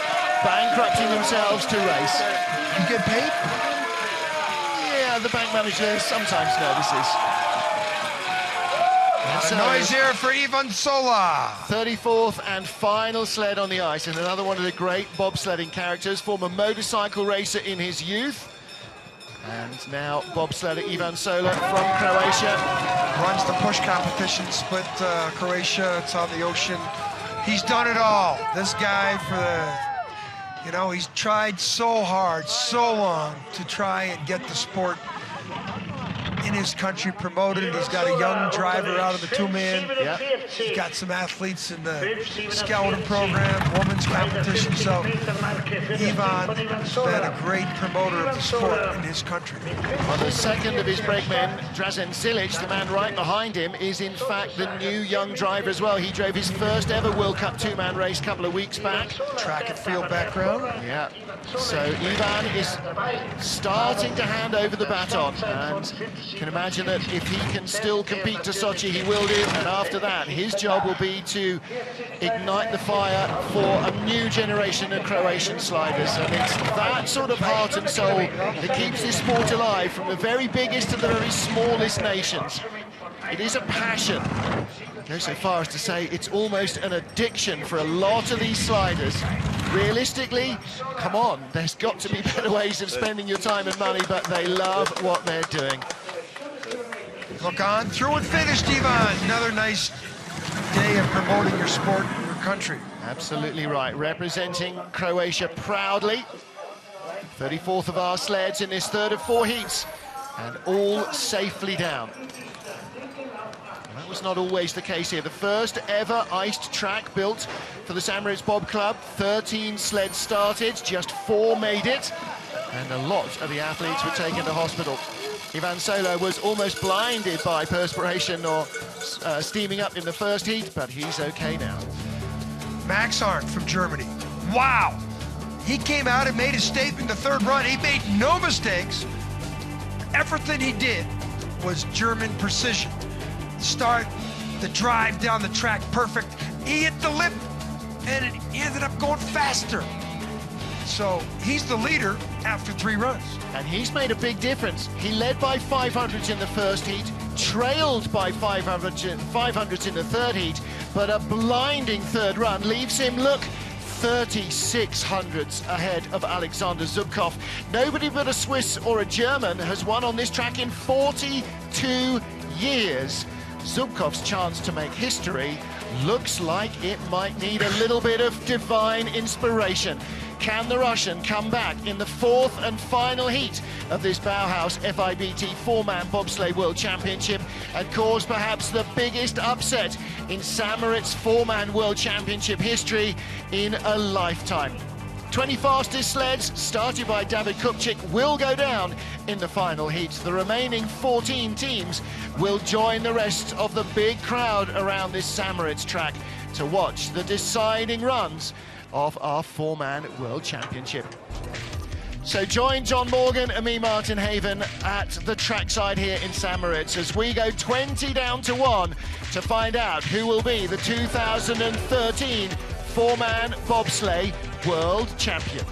bankrupting themselves to race. You get paid? Yeah, the bank manager sometimes notices. So, noise here for Ivan Sola. 34th and final sled on the ice, and another one of the great bobsledding characters, former motorcycle racer in his youth. And now bobsledder Ivan Sola from Croatia. Runs the push competition, split Croatia, it's on the ocean. He's done it all. This guy, he's tried so hard, so long to try and get the sport in his country promoted. He's got a young driver out of the two-man. Yeah. He's got some athletes in the scouting program, women's competition. So Ivan has been a great promoter of the sport in his country. On the second of his brakemen, Drazen Cilic, the man right behind him, is in fact the new young driver as well. He drove his first ever World Cup two-man race a couple of weeks back. Track and field background. Yeah. So Ivan is starting to hand over the baton, and you can imagine that if he can still compete to Sochi, he will do, and after that his job will be to ignite the fire for a new generation of Croatian sliders. And it's that sort of heart and soul that keeps this sport alive, from the very biggest to the very smallest nations. It is a passion. I go so far as to say it's almost an addiction for a lot of these sliders. Realistically, come on, there's got to be better ways of spending your time and money, but they love what they're doing. Look on, through and finished, Ivan. Another nice day of promoting your sport in your country. Absolutely right, representing Croatia proudly. 34th of our sleds in this third of 4 heats, and all safely down. That was not always the case here. The first ever iced track built for the St. Moritz Bob Club. 13 sleds started, just 4 made it, and a lot of the athletes were taken to hospital. Ivan Sola was almost blinded by perspiration or steaming up in the first heat, but he's okay now. Max Arndt from Germany. Wow! He came out and made a statement in the third run. He made no mistakes. Everything he did was German precision. Start, the drive down the track, perfect. He hit the lip, and he ended up going faster. So he's the leader after 3 runs. And he's made a big difference. He led by 500s in the first heat, trailed by 500s in the third heat, but a blinding third run leaves him, look, 36 hundredths ahead of Alexander Zubkov. Nobody but a Swiss or a German has won on this track in 42 years. Zubkov's chance to make history looks like it might need a little bit of divine inspiration. Can the Russian come back in the 4th and final heat of this Bauhaus FIBT 4-man bobsleigh World Championship and cause perhaps the biggest upset in St. Moritz 4-man World Championship history in a lifetime? 20 fastest sleds, started by David Kupchik, will go down in the final heats. The remaining 14 teams will join the rest of the big crowd around this St. Moritz track to watch the deciding runs of our 4-man World Championship. So join John Morgan and me, Martin Haven, at the trackside here in St. Moritz as we go 20 down to 1 to find out who will be the 2013 4-man bobsleigh World Champion.